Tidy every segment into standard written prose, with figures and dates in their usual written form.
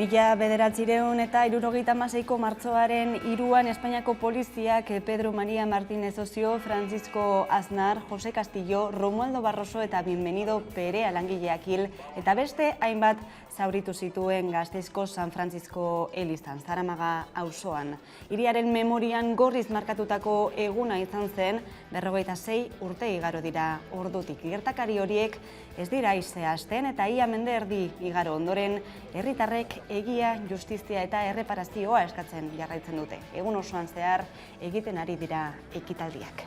1976ko martxoaren 3 Espainiako poliziak Pedro María Martínez Ocio, Francisco Aznar, José Castillo, Romualdo Barroso eta Bienvenido Perea langileak hil eta beste hainbat zauritu zituen Gasteizko San Francisco elizan, Zaramaga auzoan. Hiriaren memorian gorriz markatutako eguna izan zen, 56 urte igaro dira ordutik. Gertakari horiek ez dira zehazten eta ia mende erdi igaro ondoren, herritarrek egia, justizia eta erreparazioa eskatzen jarraitzen dute. Egun osoan zehar egiten ari dira ekitaldiak.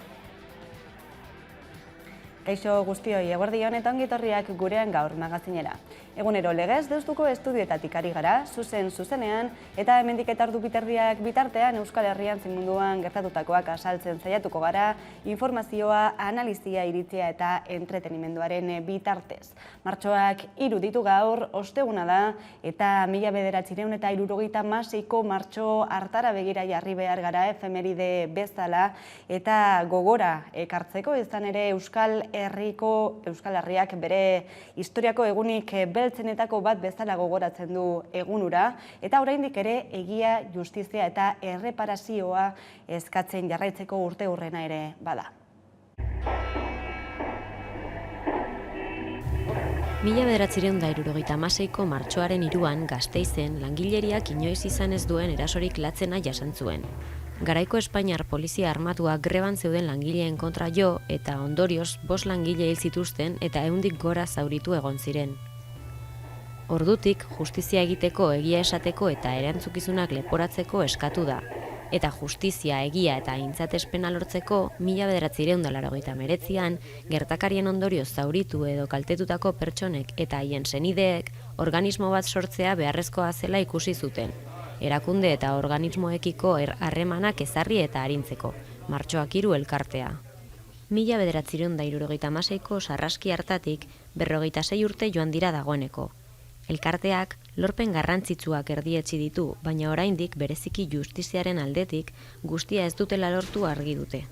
Kaixo guztioi, eguerdi honetan ongitorriak gurean gaur magazinera. Egunero legez deustuko estudioetatik ari gara, zuzenean, eta hemendik eta ordu bitartean Euskal Herrian munduan gertatutakoak azaltzen saiatuko gara, informazioa, analizia, iritzia eta entretenimenduaren bitartez. Martxoak 3 ditu gaur, osteguna da, eta 1976ko martxo hartara begira jarri behar gara efemeride bezala, eta gogora ekartzeko izan ere Euskal Herriak bere historiako egunik beltzenetako bat bezala gogoratzen du egunura, eta oraindik ere egia, justizia eta erreparazioa eskatzen jarraitzeko urteurrena ere bada. 1976ko martxoaren 3an Gasteizen langileriak inoiz izan ez duen erasorik latzena jasan zuen. Garaiko Espainiar polizia armatua greban zeuden langileen kontra jo eta ondorioz 5 langile hil zituzten eta 100 gora zauritu egon ziren. Ordutik justizia egiteko, egia esateko eta erantzukizunak leporatzeko eskatu da. Eta justizia, egia eta aintzatespena lortzeko 1989an gertakarien ondorioz zauritu edo kaltetutako pertsonek eta haien senideek organismo bat sortzea beharrezkoa zela ikusi zuten. Erakunde eta organismoekiko harremanak ezarri eta arintzeko, Martxoak 3 elkartea. 1976ko sarraski hartatik 56 urte joan dira dagoeneko. Elkarteak lorpen garrantzitsuak erdietsi ditu, baina oraindik bereziki justiziaren aldetik guztia ez dutela lortu argi dute.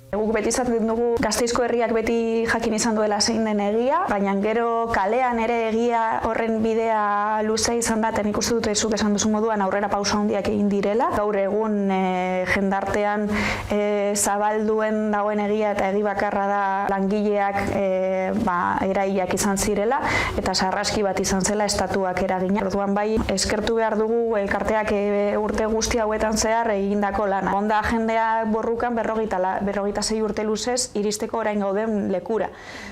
Guk beti izaten dugu Gasteizko herriak beti jakin izan duela zein den egia, baina gero kalean ere egia horren bidea luze izan da, eta nik uste dut zuk esan duzu moduan aurrera pausa handiak egin direla. Gaur egun jendartean zabalduen dagoen egia eta egi bakarra da langileak eraiak izan zirela, eta sarraski bat izan zela estatuak eragina. Orduan bai, eskertu behar dugu elkarteak urte guzti hauetan zehar egindako lana. Onda jendea borrukan 26 urte luzez iristeko orain gauden lekura.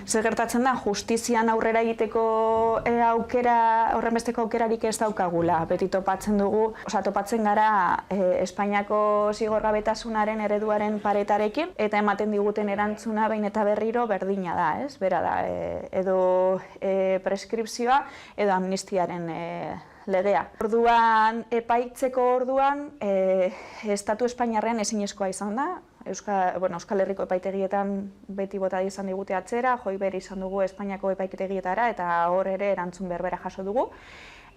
Zer gertatzen da, justizian aurrera egiteko horrenbesteko aukerarik ez daukagula. Beti topatzen dugu, topatzen gara Espainiako zigorgabetasunaren ereduaren paretarekin, eta ematen diguten erantzuna behin eta berriro berdina da, ez? Bera da, edo preskripzioa edo amnistiaren legea. Orduan, epaitzeko orduan, Estatu Espainiarrean ezinezkoa izan da. Euskal Herriko epaitegietan beti bota izan digute atzera, joi behar izan dugu Espainiako epaitegietara, eta hor ere erantzun berbera jaso dugu.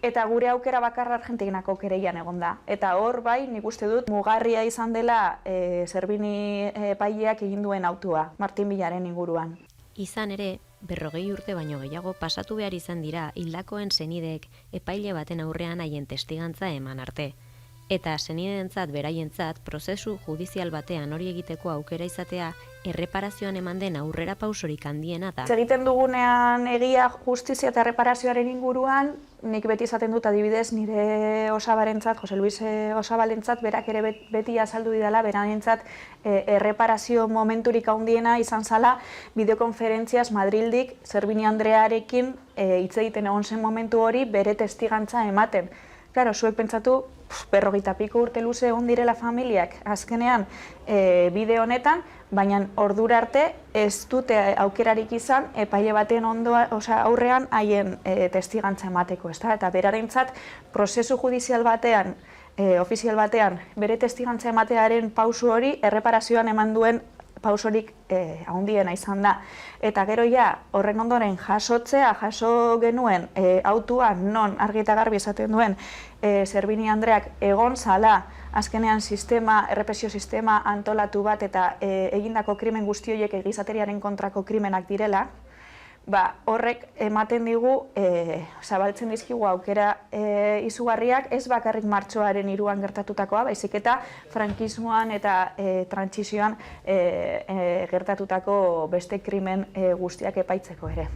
Eta gure aukera bakarra Argentinako aukerian egon da. Eta hor bai, nik uste dut, mugarria izan dela Zerbini epaileak egin duen autua, Martin Villaren inguruan. Izan ere, 40 urte baino gehiago pasatu behar izan dira hildakoen senideek epaile baten aurrean haien testigantza eman arte. Eta senideentzat beraientzat prozesu judizial batean hori egiteko aukera izatea erreparazioan eman den aurrera pausorik handiena da. Egiten dugunean egia, justizia eta erreparazioaren inguruan, nik beti izaten dut adibidez nire osabarentzat, Jose Luis Osabalentzat, berak ere beti azaldu didala, berarentzat erreparazio momenturik handiena izan zala bideokonferentziaz Madrildik Zerbini Andrearekin hitz egiten egon zen momentu hori bere testigantza ematen. Claro, zuek pentsatu, 50 piko urte luze egon direla familiak azkenean bide honetan, baina ordura arte ez dute aukerarik izan epaile baten aurrean haien testigantza emateko, ezta? Eta berarentzat prozesu judizial batean, ofizial batean, bere testigantza ematearen pausu hori erreparazioan eman duen pausorik handiena izan da. Eta gero ja, horren ondoren jaso genuen autuan non argi eta garbi esaten duen Zerbini Andreak egon zala azkenean errepresio sistema antolatu bat eta egindako krimen guzti horiek gizateriaren kontrako krimenak direla, horrek ematen digu, zabaltzen dizkigu aukera izugarriak, ez bakarrik martxoaren 3an gertatutakoa, baizik eta frankismoan eta trantsizioan gertatutako beste krimen guztiak epaitzeko ere.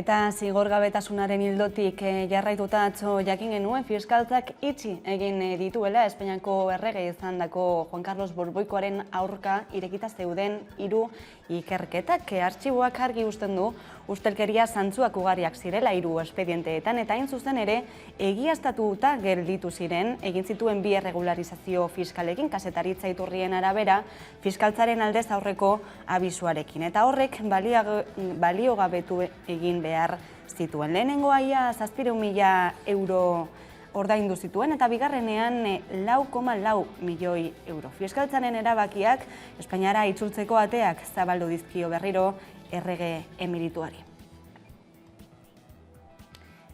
Eta zigorgabetasunaren ildotik jarraituta atzo jakin genuen fiskaltzak itxi egin dituela Espainiako errege izandako Juan Carlos Borboikoaren aurka irekita zeuden 3 ikerketak. Artxiboak argi uzten du ustelkeria zantzuak ugariak zirela 3 espedienteetan eta hain zuzen ere egiaztatuta gelditu ziren egin zituen 2 erregularizazio fiskalekin kazetaritza iturrien arabera fiskaltzaren aldez aurreko abisuarekin eta horrek baliogabetu egin behar zituen. Lehenengoa ia 700.000 euro ordaindu zituen eta bigarrenean 4,4 milioi euro. Fiskaltzaren erabakiak Espainiara itzultzeko ateak zabaldu dizkio berriro errege emerituari.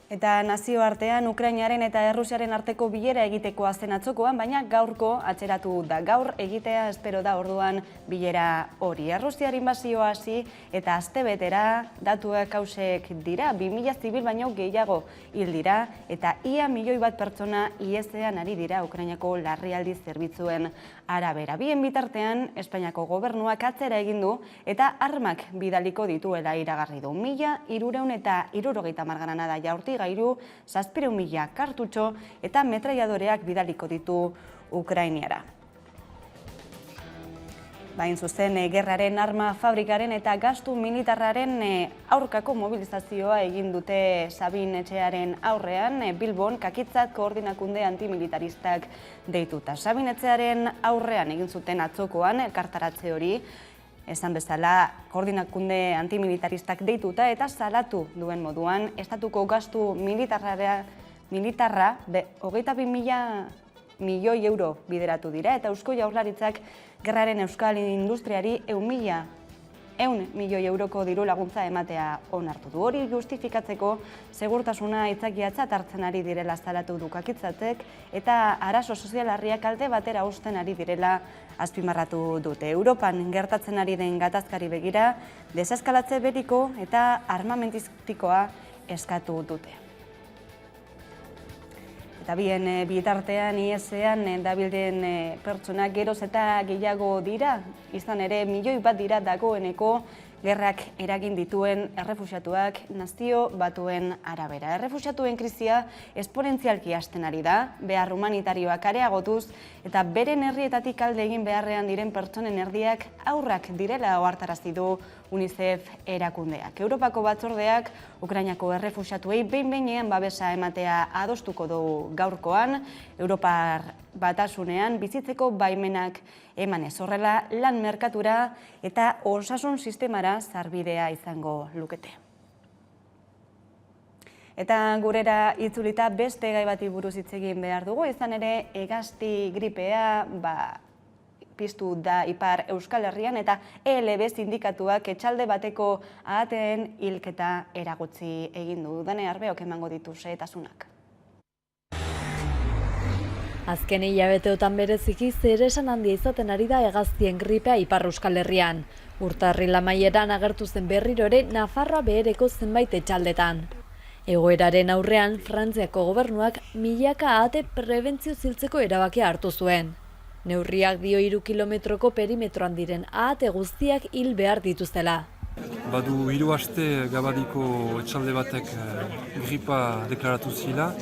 Eta nazioartean Ukrainaren eta Errusiaren arteko bilera egitekoa zen atzokoan, baina gaurko atzeratu da. Gaur egitea espero da orduan bilera hori. Errusiar inbazioa hasi eta astebetera datuak hausek dira. 2000 zibil baino gehiago hil dira eta ia 1 milioi pertsona ihesean ari dira Ukrainako larrialdi zerbitzuen arabera. Bien bitartean Espainiako gobernuak atzera egin du eta armak bidaliko dituela iragarri du. 1370 granada jaurti gailu, 700.000 kartutxo eta metraiadoreak bidaliko ditu Ukrainiara. Bain zuzen, gerraren arma fabrikaren eta gastu militarraren aurkako mobilizazioa egin dute Sabin Etxearen aurrean, Bilbon kakitzat koordinakunde antimilitaristak deituta. Sabin Etxearen aurrean egin zuten atzokoan elkartaratze hori, esan bezala koordinakunde antimilitaristak deituta eta salatu duen moduan, estatuko gastu militarra 22.000 milioi euro bideratu dira eta Eusko Jaurlaritzak gerraren euskal industriari 100 milioi euroko diru laguntza ematea onartu du. Hori justifikatzeko segurtasuna aitzakiatzat hartzen ari direla salatu du kakitzatek eta arazo sozialarriak alde batera uzten ari direla azpimarratu dute. Europan gertatzen ari den gatazkari begira, deseskalatze beriko eta armamentistikoa eskatu dute. Eta bien bitartean IESean dabilden pertsonak geroz eta gehiago dira, izan ere 1 milioi dira dagoeneko gerrak eragin dituen errefuxiatuak nazio batuen arabera. Errefuxiatuen krizia esponentzialki hasten ari da, behar humanitarioak areagotuz eta beren herrietatik alde egin beharrean diren pertsonen erdiak aurrak direla ohartarazi du UNICEF erakundeak. Europako batzordeak Ukrainako errefuxiatuei behin-behinean babesa ematea adostuko du gaurkoan, Europar Batasunean bizitzeko baimenak emanez horrela lan merkatura eta osasun sistemara sarbidea izango lukete. Eta gurera itzulita beste gai bati buruz hitz egin behar dugu, izan ere hegazti gripea piztu da Ipar Euskal Herrian eta ELB sindikatuak etxalde bateko ahateen hilketa eragotzi egin du. Dane Arbeok emango ditu xehetasunak. Azken hilabeteotan bereziki zeresan handia izaten ari da hegaztien gripea Ipar Euskal Herrian. Urtarril amaieran agertu zen berriro ere Nafarroa behereko zenbait etxaldetan. Egoeraren aurrean, Frantziako gobernuak milaka ahate prebentzio ziltzeko erabakia hartu zuen. Neurriak dio 3 kilometroko perimetroan diren ahate guztiak hil behar dituztela. Badu 3 aste Gabadiko etxalde batek gripa deklaratu zila,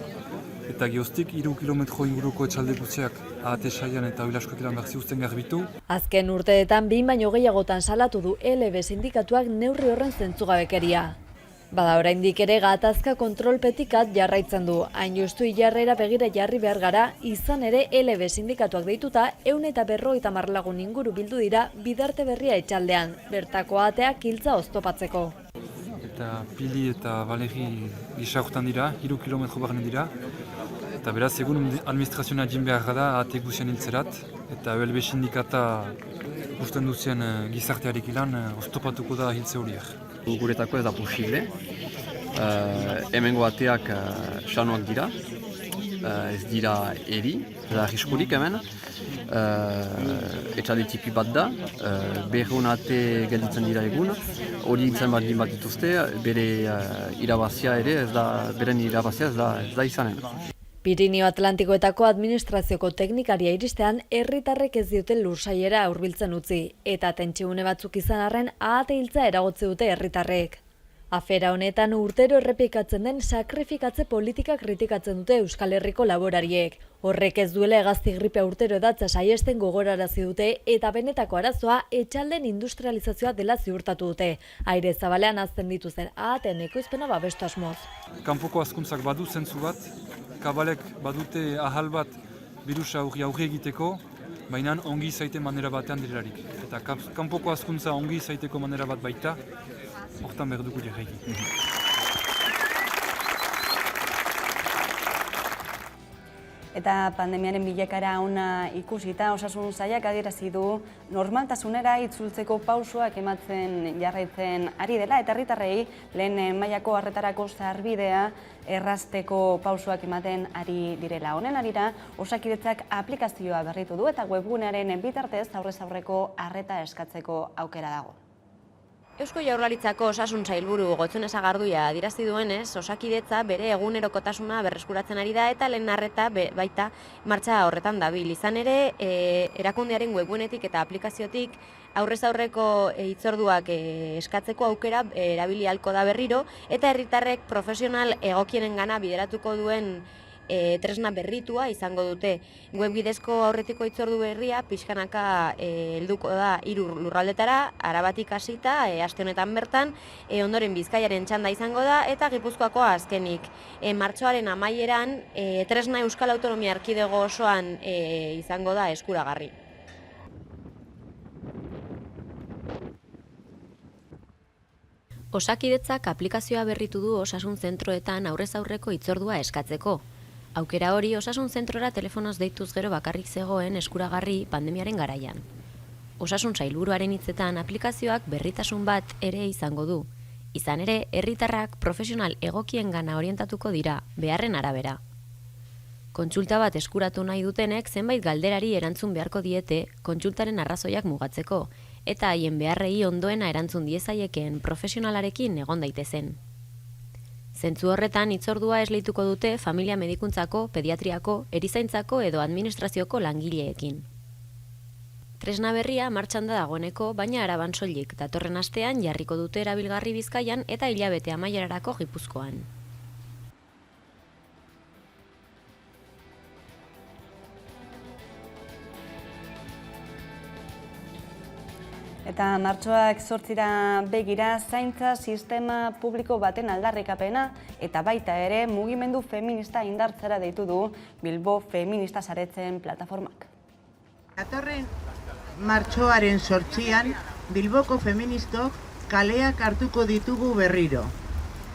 eta geoztik 3 kilometro inguruko etxalde guztiak ahate saian eta oilaskoak ilan behar ziuzten garbitu. Azken urteetan 2 baino gehiagotan salatu du ELB sindikatuak neurri horren zentzugabekeria. Bada oraindik ere gatazka kontrolpetikat jarraitzen du, hain justu hilarrera begira jarri behar gara, izan ere ELB sindikatuak deituta 150 lagun inguru bildu dira bidarte berria etxaldean, bertako ateak hiltza oztopatzeko. Eta Pili eta Valeri gisa dira, 3 kilometro barren dira, eta beraz egun administrazioa jin behar da ate guzien hiltzerat, eta ELB sindikata usten duzien gizartearik ilan oztopatuko da hiltze horiek. Guretako ez da posible, hemengo ateak sanoak dira, ez dira eri, ez da arriskurik hemen. Etxalde tipi bat da, berrehun ate gelditzen dira egun, hori hiltzen baldin bat dituzte, beren irabazia ez da izanen. Pirinio Atlantikoetako administrazioko teknikaria iristean herritarrek ez diote lursaiera hurbiltzen utzi, eta tentsiune batzuk izan arren ahate hiltza eragotze dute herritarrek. Afera honetan urtero errepikatzen den sakrifikatze politika kritikatzen dute Euskal Herriko laborariek. Horrek ez duela hegazti gripea urtero edatza saiesten gogorarazi dute eta benetako arazoa etxalden industrializazioa dela ziurtatu dute. Aire zabalean hazten dituzten ahateen ekoizpena babestu asmoz. Kanpoko hazkuntzak badu zentzu bat, kabalek badute ahal bat birusa aurre egiteko, baina ongi izaite manera batean direlarik. Eta kanpoko hazkuntza ongi izaiteko manera bat baita, hortan behar dugu diregi. Eta pandemiaren bilakara ona ikusita, osasun sailak adierazi du normaltasunera itzultzeko pausoak ematzen jarraitzen ari dela, eta herritarrei lehen mailako arretarako sarbidea errazteko pausoak ematen ari direla. Honen arira, Osakidetzak aplikazioa berritu du eta webgunearen bitartez aurrez aurreko arreta eskatzeko aukera dago. Eusko Jaurlaritzako osasun sailburu Gotzone Sagarduia adierazi duenez, Osakidetza bere egunerokotasuna berreskuratzen ari da eta lehen arreta baita martxa horretan dabil. Izan ere, erakundearen webgunetik eta aplikaziotik aurrez aurreko hitzorduak eskatzeko aukera erabili ahalko da berriro eta herritarrek profesional egokienengana bideratuko duen tresna berritua izango dute. Webbidezko aurretiko hitzordu berria pixkanaka helduko da 3 lurraldetara, Arabatik hasita aste honetan bertan, ondoren Bizkaiaren txanda izango da eta Gipuzkoako azkenik. Martxoaren amaieran tresna Euskal Autonomia Erkidego osoan izango da eskuragarri. Osakidetzak aplikazioa berritu du osasun zentroetan aurrez aurreko hitzordua eskatzeko. Aukera hori osasun zentrora telefonoz deituz gero bakarrik zegoen eskuragarri pandemiaren garaian. Osasun sailburuaren hitzetan aplikazioak berritasun bat ere izango du. Izan ere, herritarrak profesional egokiengana orientatuko dira, beharren arabera. Kontsulta bat eskuratu nahi dutenek zenbait galderari erantzun beharko diete kontsultaren arrazoiak mugatzeko, eta haien beharrei ondoena erantzun diezaiekeen profesionalarekin egon daitezen. Zentzu horretan hitzordua esleituko dute familia medikuntzako, pediatriako, erizaintzako edo administrazioko langileekin. Tresna berria martxan da dagoeneko, baina Araban soilik datorren astean jarriko dute erabilgarri Bizkaian eta hilabete amaierarako Gipuzkoan. Eta martxoak 8-ra begira zaintza sistema publiko baten aldarrikapena eta baita ere mugimendu feminista indartzera deitu du Bilbo Feminista Saretzen plataformak. Datorren martxoaren 8an Bilboko feministok kaleak hartuko ditugu berriro.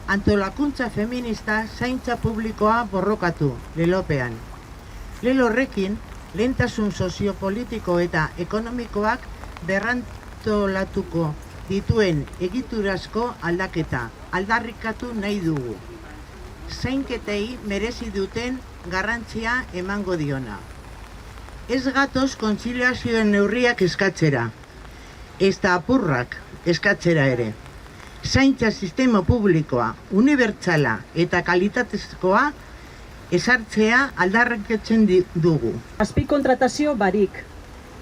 Antolakuntza feminista zaintza publikoa borrokatu, lelopean. Lelo horrekin, lehentasun soziopolitiko eta ekonomikoak berrantolatuko dituen egiturazko aldaketa aldarrikatu nahi dugu. Zainketei merezi duten garrantzia emango diona. Ez gatoz kontziliazioen neurriak eskatzera, ezta apurrak eskatzera ere. Zaintza sistema publikoa, unibertsala eta kalitatezkoa ezartzea aldarrikatzen dugu. Azpikontratazio barik.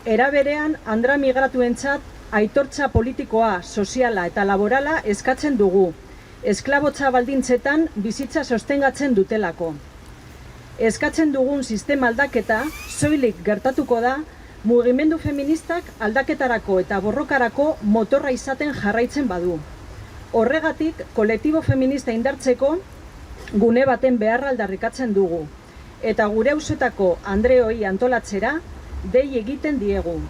Era berean, andra migratuentzat aitortza politikoa, soziala eta laborala eskatzen dugu. Esklabotza baldintzetan bizitza sostengatzen dutelako. Eskatzen dugun sistema aldaketa soilik gertatuko da mugimendu feministak aldaketarako eta borrokarako motorra izaten jarraitzen badu. Horregatik, kolektibo feminista indartzeko gune baten beharra aldarrikatzen dugu. Eta gure auzoetako andreoi antolatzera dei egiten diegu.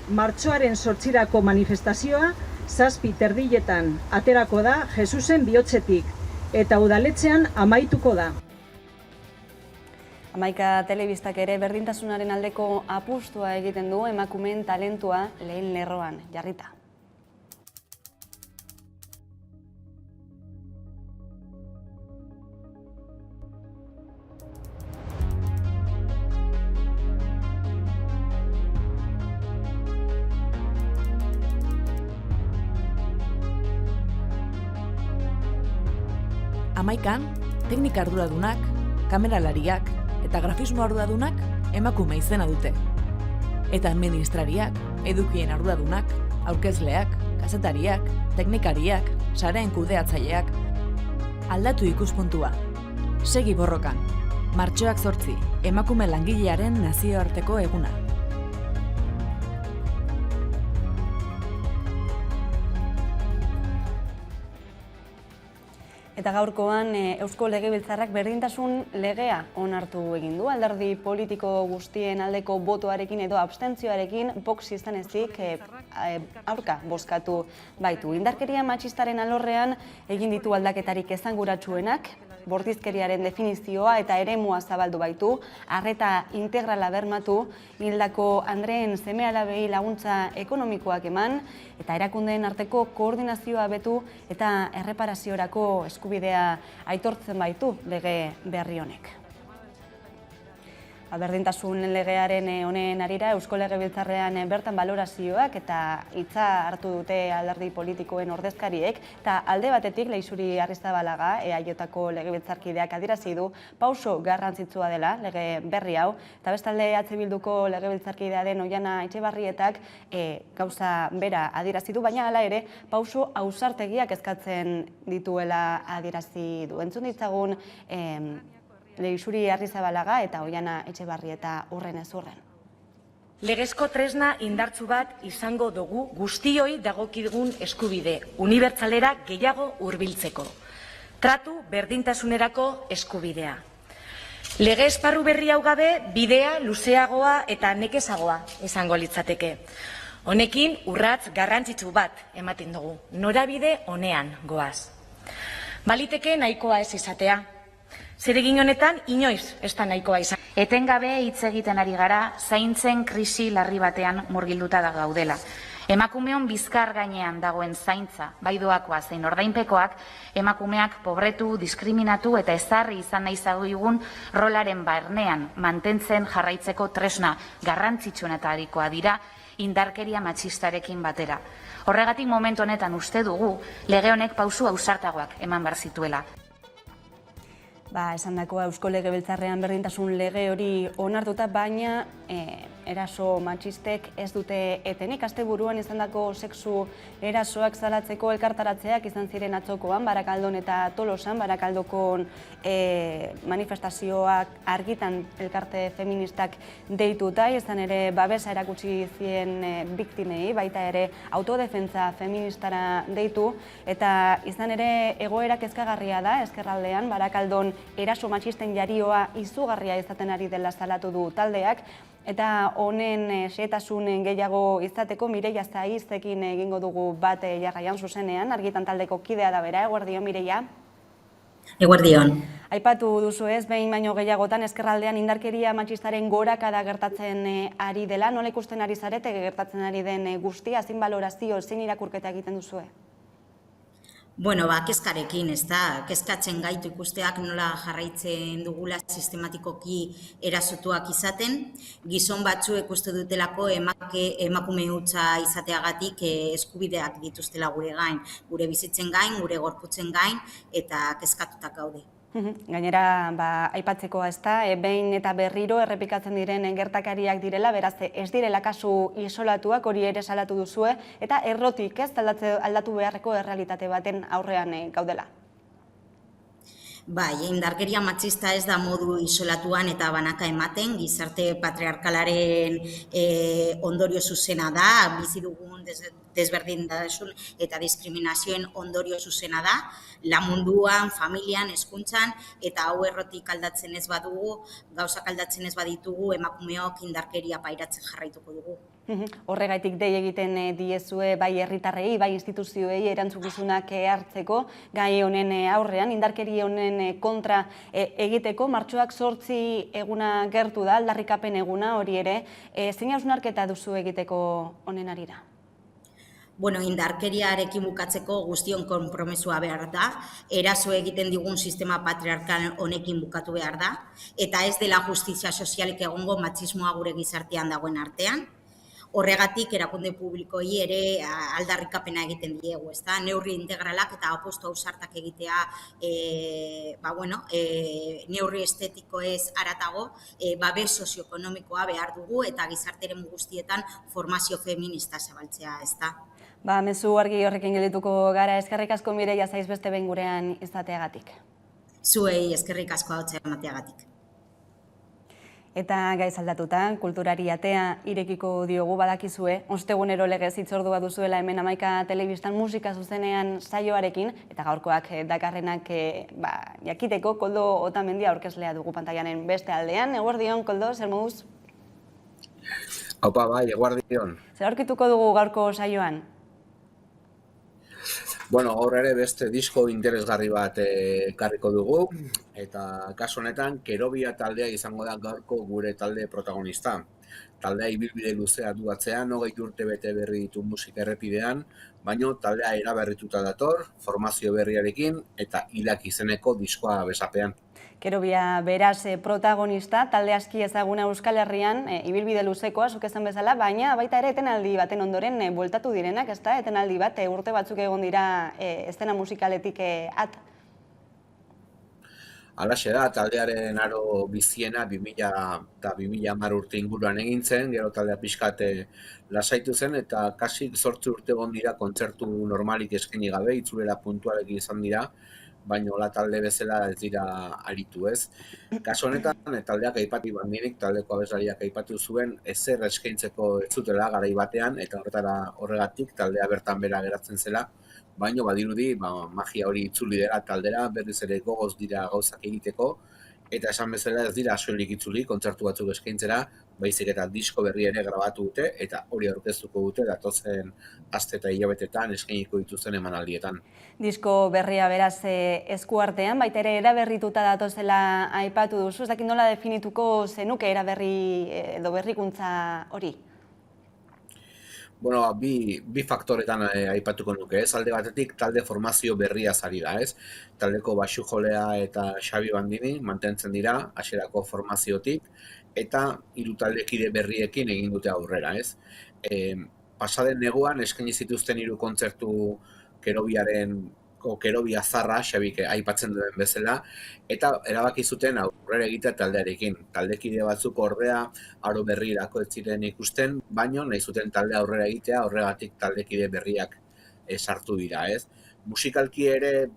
Martxoaren 8-rako manifestazioa 7:30 aterako da Jesusen bihotzetik eta udaletxean amaituko da. Hamaika telebistak ere berdintasunaren aldeko apustua egiten du emakumeen talentua lehen lerroan jarrita. 11an, teknika arduradunak, kameralariak eta grafismo arduradunak emakume izena dute. Eta administrariak, edukien arduradunak, aurkezleak, kazetariak, teknikariak, sareen kudeatzaileak. Aldatu ikuspuntua. Segi borrokan. Martxoak 8, emakume langilearen nazioarteko eguna. Eta gaurkoan Eusko Legebiltzarrak berdintasun legea onartu egin du. Alderdi politiko guztien aldeko botoarekin edo abstentzioarekin Vox izan ezik aurka bozkatu baitu. Indarkeria matxistaren alorrean egin ditu aldaketarik esanguratsuenak, bortizkeriaren definizioa eta eremua zabaldu baitu, arreta integrala bermatu, hildako andreen seme-alabei laguntza ekonomikoak eman, eta erakundeen arteko koordinazioa betu eta erreparaziorako eskubidea aitortzen baitu lege berri honek. Berdintasun legearen honen arira Eusko Legebiltzarrean bertan balorazioak eta hitza hartu dute alderdi politikoen ordezkariek, eta alde batetik Leixuri Arrizabalaga, EAJko legebiltzarkideak adierazi du pauso garrantzitsua dela lege berri hau, eta bestalde EH Bilduko legebiltzarkidea den Oihana Etxebarrietak gauza bera adierazi du, baina hala ere pauso ausartegiak eskatzen dituela adierazi du. Entzun ditzagun Leixuri Arrizabalaga eta Oihana Etxebarrieta urrenez urren. Legezko tresna indartsu bat izango dugu guztioi dagokigun eskubide unibertsalera gehiago hurbiltzeko. Tratu berdintasunerako eskubidea. Lege esparru berri hau gabe bidea luzeagoa eta nekezagoa izango litzateke. Honekin urrats garrantzitsu bat ematen dugu. Norabide honean goaz. Baliteke nahikoa ez izatea. Zeregin honetan inoiz ez da nahikoa izan. Etengabe hitz egiten ari gara zaintzen krisi larri batean murgilduta da gaudela. Emakumeon bizkar gainean dagoen zaintza, bai doakoa zein ordainpekoak, emakumeak pobretu, diskriminatu eta ezarri izan nahi zagoigun rolaren barnean mantentzen jarraitzeko tresna garrantzitsuenetarikoa dira indarkeria matxistarekin batera. Horregatik momentu honetan uste dugu lege honek pausu ausartagoak eman behar zituela. Esandakoa Eusko Legebiltzarrean berdintasun lege hori onartuta, baina eraso matxistek ez dute etenik. Asteburuan izandako sexu erasoak salatzeko elkartaratzeak izan ziren atzokoan, Barakaldon eta Tolosan. Barakaldokon manifestazioak argitan elkarte feministak deituta, izan ere babesa erakutsi zien biktimei, baita ere autodefentza feministara deitu, eta izan ere egoera kezkagarria da ezkerraldean. Barakaldon eraso matxisten jarioa izugarria izaten ari dela salatu du taldeak, eta honen xehetasun gehiago izateko Mireia Zaizekin egingo dugu bat jarraian zuzenean, argitan taldeko kidea da bera. Eguerdion, Mireia. Eguerdion. Aipatu duzu ez, behin baino gehiagotan ezkerraldean indarkeria matxistaren gorakada gertatzen ari dela, nola ikusten ari zarete gertatzen ari den guztia, zein balorazio, zein irakurketa egiten duzue? Bueno, kezkarekin, kezkatzen gaitu ikusteak nola jarraitzen dugula sistematikoki erasotuak izaten. Gizon batzuek uste dutelako emakume hutsa izateagatik eskubideak dituztela gure gain, gure bizitzen gain, gure gorputzen gain, eta kezkatutak gaude. Gainera, aipatzekoa ez da, behin eta berriro errepikatzen diren gertakariak direla, beraz ez direla kasu isolatuak, hori ere salatu duzue, eta errotik ez aldatu beharreko errealitate baten aurrean gaudela. Bai, indarkeria matxista ez da modu isolatuan eta banaka ematen, gizarte patriarkalaren ondorio zuzena da, bizi dugun desberdintasun eta diskriminazioen ondorio zuzena da, lan munduan, familian, hezkuntzan, eta hau errotik aldatzen ez badugu, gauzak aldatzen ez baditugu, emakumeok indarkeria pairatzen jarraituko dugu. Horregaitik dei egiten diezue bai herritarrei, bai instituzioei erantzukizunak hartzeko, gai honen aurrean, indarkeri honen kontra egiteko, martxoak 8 eguna gertu da, aldarrikapen eguna hori ere, zein hausnarketa duzu egiteko honen arira? Bueno, indarkeriarekin bukatzeko guztion konpromesua behar da, eraso egiten digun sistema patriarkal honekin bukatu behar da, eta ez dela justizia sozialik egongo matxismoa gure gizartean dagoen artean. Horregatik erakunde publikoi ere aldarrikapena egiten diegu, ezta? Neurri integralak eta apostu ausartak egitea, neurri estetikoez haratago, babes sozioekonomikoa behar dugu eta gizarte eremu guztietan formazio feminista zabaltzea, ezta? Mezu argi horrekin geldituko gara, eskerrik asko Mireia Saiz beste behin gurean izateagatik. Zuei eskerrik asko ahotsa emateagatik. Eta gaiz aldatuta, kulturari atea irekiko diogu badakizue, ostegunero legez hitzordua duzuela hemen Hamaika Telebistan musika zuzenean saioarekin, eta gaurkoak dakarrenak jakiteko Koldo Otamendi aurkezlea dugu pantailanen beste aldean. Eguerdion, Koldo, zer moduz? Aupa, bai, eguerdion. Zer aurkituko dugu gaurko saioan? Bueno, hor ere beste disko interesgarri bat ekarriko dugu, eta kasu honetan Kerobia taldea izango da gaurko gure talde protagonista. Taldea ibilbide luzea du atzean, 20 urte bete berri ditu musika errepidean, baino taldea eraberrituta dator, formazio berriarekin eta Hilak izeneko diskoa besapean. Kerobia beraz protagonista, talde aski ezaguna Euskal Herrian, ibilbide luzekoa, zuk esan bezala, baina baita ere etenaldi baten ondoren bueltatu direnak, ezta? Etenaldi bat urte batzuk egon dira eszena musikaletik at. Halaxe da, taldearen aro biziena 2000 eta 2010 urte inguruan egin zen, gero taldea pixkat lasaitu zen, eta kasik 8 urte egon dira kontzertu normalik eskaini gabe, itzulera puntualekin izan dira, baina hola talde bezala ez dira aritu, ez. Kasu honetan, taldeak aipatu bandinik, taldeko abeslariak aipatu zuen ezer eskaintzeko ez zutela garai batean, eta horregatik taldea bertan bera geratzen zela, baina badirudi magia hori itzuli dela taldera, berriz ere gogoz dira gauzak egiteko, eta esan bezala ez dira soilik itzuli, kontzertu batzuk eskaintzera, baizik eta disko berri ere grabatu dute, eta hori aurkeztuko dute datozen aste eta hilabetetan eskainiko dituzten emanaldietan. Disko berria beraz eskuartean, baita ere eraberrituta datozela aipatu duzu, ez dakit nola definituko zenuke eraberri edo berrikuntza hori? Bueno, bi faktoretan aipatuko nuke, ez? Alde batetik talde formazio berria zari da, ez? Taldeko Baxu Jolea eta Xabi Bandini mantentzen dira hasierako formaziotik eta 3 taldekide berriekin egin dute aurrera, ez? Pasaden neguan eskaini zituzten 3 kontzertu Kerobia zarra, Xabik aipatzen duen bezala, eta erabaki zuten aurrera egitea taldearekin. Taldekide batzuk ordea aro berrirako ez ziren ikusten, baino nahi zuten talde aurrera egitea, horregatik taldekide berriak sartu dira, ez? Musikalki ere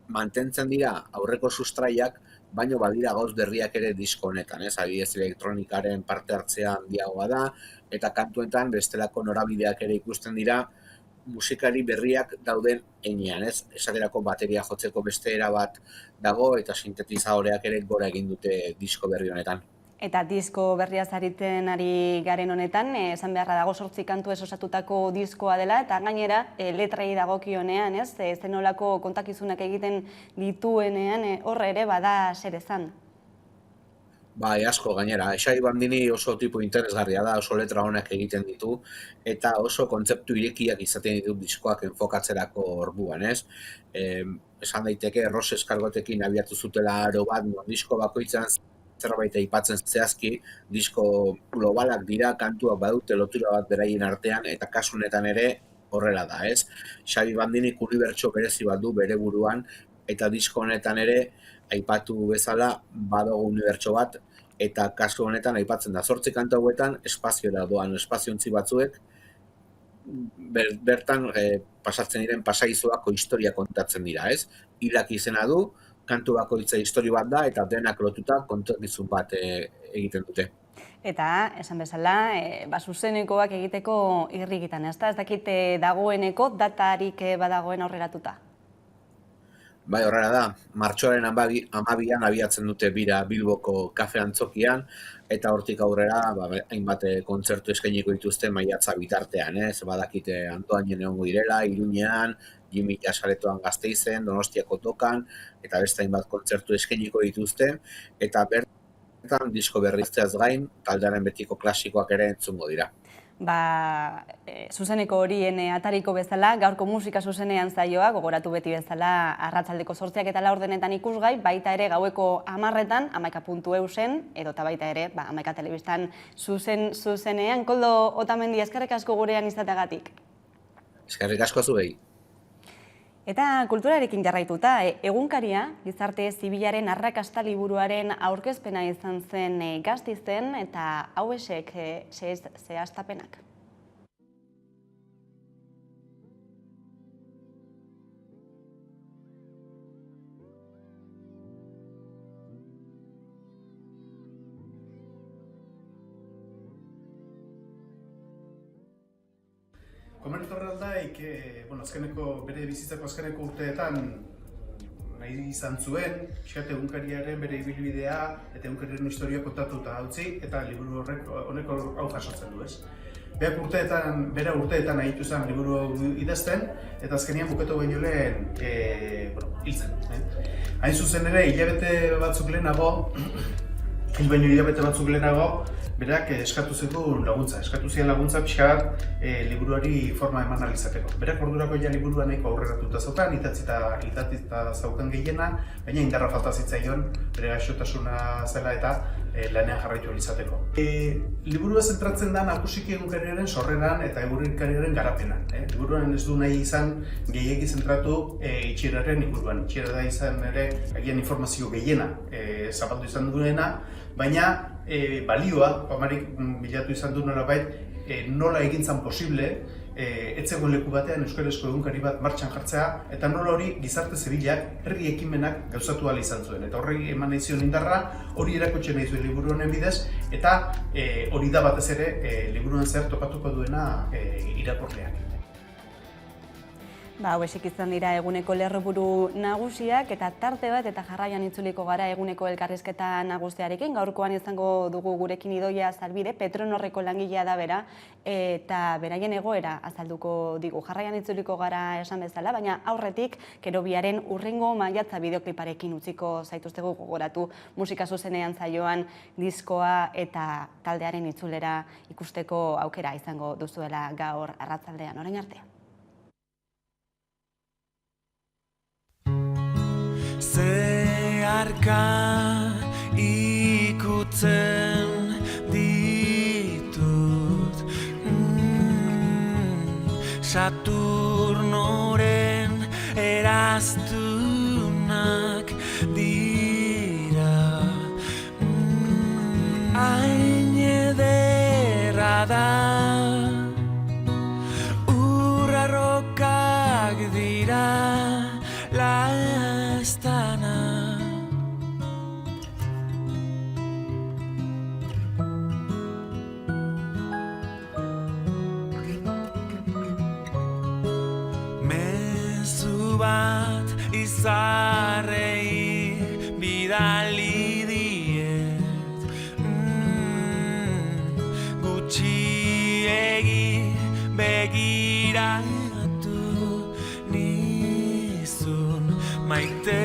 mantentzen dira aurreko sustraiak, baino badira gauz berriak ere disko honetan, ez? Adibidez elektronikaren parte hartzea handiagoa da, eta kantuetan bestelako norabideak ere ikusten dira, musikari berriak dauden heinean, ez? Esaterako bateria jotzeko beste era bat dago eta sintetizadoreak ere gora egin dute disko berri honetan. Eta disko berria zariten ari garen honetan, esan beharra dago 8 kantuez osatutako diskoa dela, eta gainera letrei dagokionean, ez? Zenolako kontakizunak egiten dituenean, horre ere bada zer esan. Bai, asko gainera. Xabi Bandini oso tipo interesgarria da, oso letra honak egiten ditu, eta oso kontzeptu irekiak izaten ditu diskoak enfokatzerako orduan, ez? Esan daiteke, Ros Eskargotekin abiatu zutela aro bat, disko bakoitzan zerbait aipatzen zehazki, disko globalak dira, kantuak badute lotura bat beraien artean, eta kasu honetan ere horrela da, ez? Xabi Bandinik unibertso berezi bat du bere buruan, eta disko honetan ere aipatu bezala badago unibertso bat, eta kasu honetan aipatzen da 8 kantu hauetan espaziora doan espaziontzi batzuek bertan pasatzen diren pasaizoako historia kontatzen dira, ez? Hilak izena du, kantu bakoitza historia bat da eta denak lotuta kontakizun bat egiten dute. Eta, esan bezala, zuzenekoak egiteko irrikitan, ez da? Ez dakit dagoeneko datarik badagoen aurreratuta? Bai, horrela da, martxoaren 12an abiatzen dute bira Bilboko kafe antzokian, eta hortik aurrera hainbat kontzertu eskainiko dituzte maiatza bitartean, ez? Badakite Antoainen egongo direla, Iruñean, Jimmy Jasaretoan Gasteizen, Donostiako Tokan, eta beste hainbat kontzertu eskainiko dituzte, eta bertan disko berrizteaz gain, taldearen betiko klasikoak ere entzungo dira. zuzeneko horien atariko bezala, gaurko musika zuzenean zaioa, gogoratu beti bezala arratsaldeko 8:04 ikusgai, baita ere gaueko 10:00 11.eu zen, edota baita ere 11 telebistan zuzenean. Koldo Otamendi, eskerrik asko gurean izateagatik. Eskerrik asko zuei. Eta kulturarekin jarraituta, egunkaria, gizarte zibilaren arrakasta liburuaren aurkezpena izan zen Gasteizen, eta hauesek zehaztapenak. Komertorraldaik, bere bizitzako azkeneko urteetan nahi izan zuen, pixkat egunkariaren bere ibilbidea eta egunkariaren historia kontatuta utzi, eta liburu honek hau jasotzen du, ez? Bera urteetan nahitu zen liburu hau idazten, eta azkenean bukatu baino lehen hiltzen. Hain zuzen ere, hilabete batzuk lehenago, berak eskatu zituen laguntza. Eskatu zian laguntza pixkat liburuari forma eman ahal izateko. Berak ordurako ja liburua nahiko aurreratuta zaukan, idatzita zaukan gehiena, baina indarra falta zitzaion bere gaixotasuna zela eta lanean jarraitu ahal izateko. Liburua zentratzen da nagusiki egunkariaren sorreran eta egunkariaren garapenan. Liburuan ez du nahi izan gehiegi zentratu itxieraren inguruan. Itxiera da izan ere agian informazio gehiena zabaldu izan duena, baina balioa, Pamarik bilatu izan du nolabait, nola egintzan posible, etzegoen leku batean euskarazko egunkari bat martxan jartzea, eta nola hori gizarte zibilak, herri ekimenak gauzatu ahal izan zuen. Eta horri eman nahi zion indarra, hori erakutsi nahi zuen liburu honen bidez, eta hori da batez ere liburuan zer topatuko duena irakurleak. Hauesek izan dira eguneko lerroburu nagusiak, eta tarte bat eta jarraian itzuliko gara eguneko elkarrizketa nagusiarekin. Gaurkoan izango dugu gurekin Idoia Zalbide, Petronorreko langilea da bera, eta beraien egoera azalduko digu. Jarraian itzuliko gara esan bezala, baina aurretik Kerobiaren hurrengo maiatza bideokliparekin utziko zaituztegu, gogoratu musika zuzenean zaioan diskoa eta taldearen itzulera ikusteko aukera izango duzuela gaur arratsaldean. Orain arte. Zeharka ikutzen ditut Saturnoren eraztunak dira Hain ederra da urrarrokak dira Lastana Mezu bat izarrei bidali diet Gutxiegi begiratu nizun maite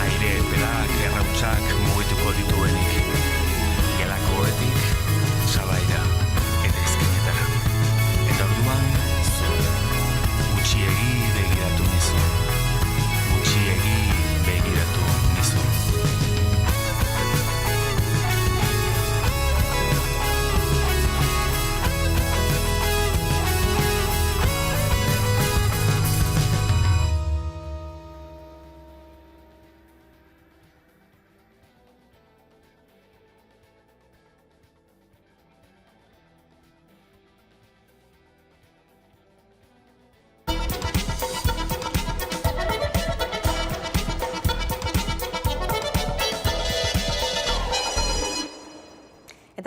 Aire eperak errautsak mugituko dituenik. Gelakoetik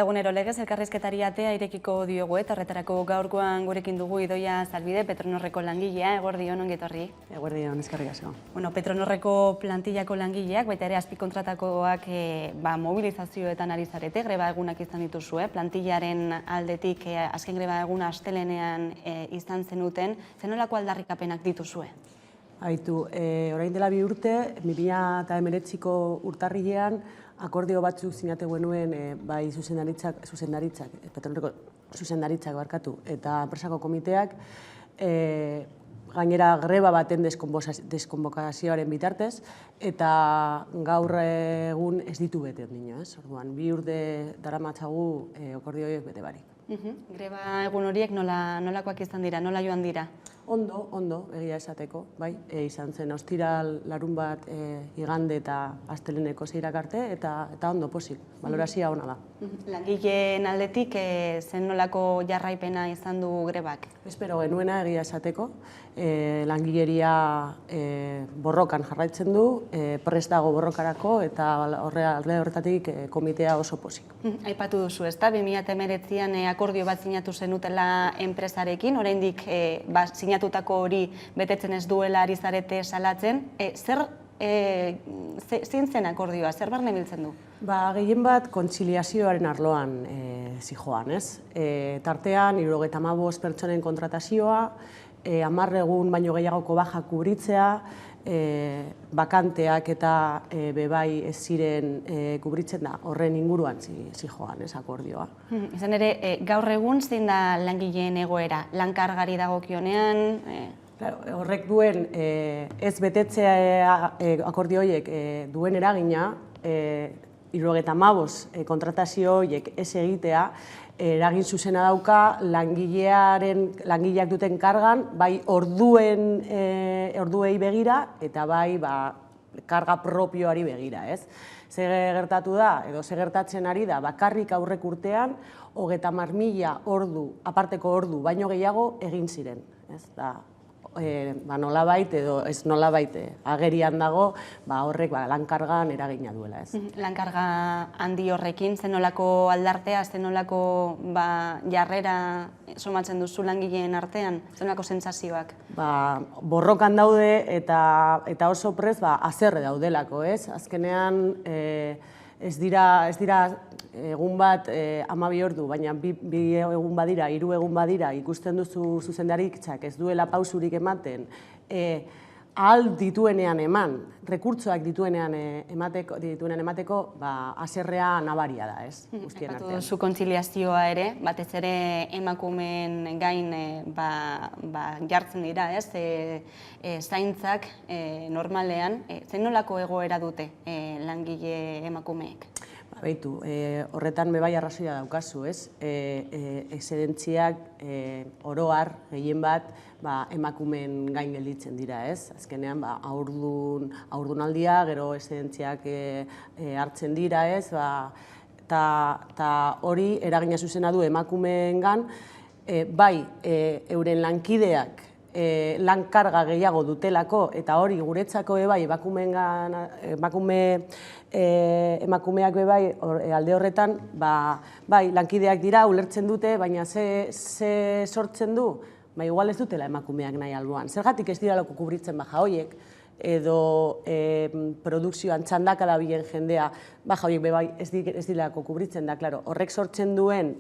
egunero legez, elkarrizketari atea irekiko diogu eta horretarako gaurkoan gurekin dugu Idoia Zalbide, Petronorreko langilea, eguerdion ongi etorri. Eguerdion, eskerrik asko. Bueno, Petronorreko plantillako langileak, baita ere azpikontratakoak mobilizazioetan ari zarete, greba egunak izan dituzue, plantillaren aldetik azken greba eguna astelenean izan zenuten, zenolako aldarrikapenak dituzue? Aitu, orain dela 2 urte, 2019ko urtarrilean, akordio batzuk sinatu genuen bai zuzendaritzak, Petronorreko zuzendaritzak barkatu, eta enpresako komiteak, gainera greba baten deskonbokazioaren bitartez, eta gaur egun ez ditu bete ondino, ez? Orduan, 2 urte daramatzagu akordio horiek bete barik. Greba egun horiek nolakoak izan dira, nola joan dira? Ondo, egia esateko, bai. Izan zen ostiral, larunbat, igande eta asteleneko 6 arte, eta ondo pozik, balorazioa ona da. Langileen aldetik zen nolako jarraipena izan du grebak? Espero genuena egia esateko, langileria borrokan jarraitzen du, prest dago borrokarako, eta alde horretatik komitea oso pozik. Aipatu duzu, ezta? 2019an akordio bat sinatu zenutela enpresarekin, oraindik sinatutako hori betetzen ez duela ari zarete salatzen. Zein zen akordioa, zer barne biltzen du? Gehien bat kontziliazioaren arloan zijoan, ez? Tartean, 75 pertsonen kontratazioa, 10 egun baino gehiagoko baja kubritzea, bakanteak eta bebai ez ziren kubritzen da, horren inguruan zijoan, ez, akordioa. Izan ere, gaur egun zein da langileen egoera? Lankargari dagokionean? Horrek duen ez betetzea akordio horiek duen eragina, 75 kontratazio horiek ez egitea, eragin zuzena dauka langileak duten kargan, bai orduei begira eta bai karga propioari begira, ez? Ze gertatu da, edo ze gertatzen ari da, bakarrik aurrek urtean, 30.000 ordu, aparteko ordu, baino gehiago egin ziren, ez? Nolabait edo ez nolabait agerian dago, horrek lankargan eragina duela, ez? Lankarga handi horrekin, zenolako aldartea, zenolako jarrera somatzen duzu langileen artean, zenolako sentsazioak? Borrokan daude eta oso prest haserre daudelako, ez? Azkenean ez dira egun bat 12 ordu, baina 2 egun badira, 3 egun badira, ikusten duzu zuzendaritzak ez duela pausurik ematen, ahal dituenean eman, rekurtsoak dituenean emateko, haserrea nabaria da, ez, guztien artean. Aipatu duzu kontziliazioa ere, batez ere emakumeen gain jartzen dira, ez, zaintzak normalean, zenolako egoera dute langile emakumeek? Beitu, horretan bebai arrazoia daukazu, ez? Exedentziak oroar, gehien bat, emakumeen gain gelditzen dira, ez? Azkenean, haurdunaldia, gero exedentziak hartzen dira, ez? Eta hori eragina zuzena du emakumeengan, bai, euren lankideak lankarga gehiago dutelako, eta hori guretzako bai, emakumeak bai alde horretan, bai, lankideak dira, ulertzen dute, baina ze sortzen du? Igual ez dutela emakumeak nahi alboan. Zergatik ez dira loko kubritzen baja horiek, edo produkzioan txandaka da bilen jendea, baja horiek bai ez direlako kubritzen da, horrek sortzen duen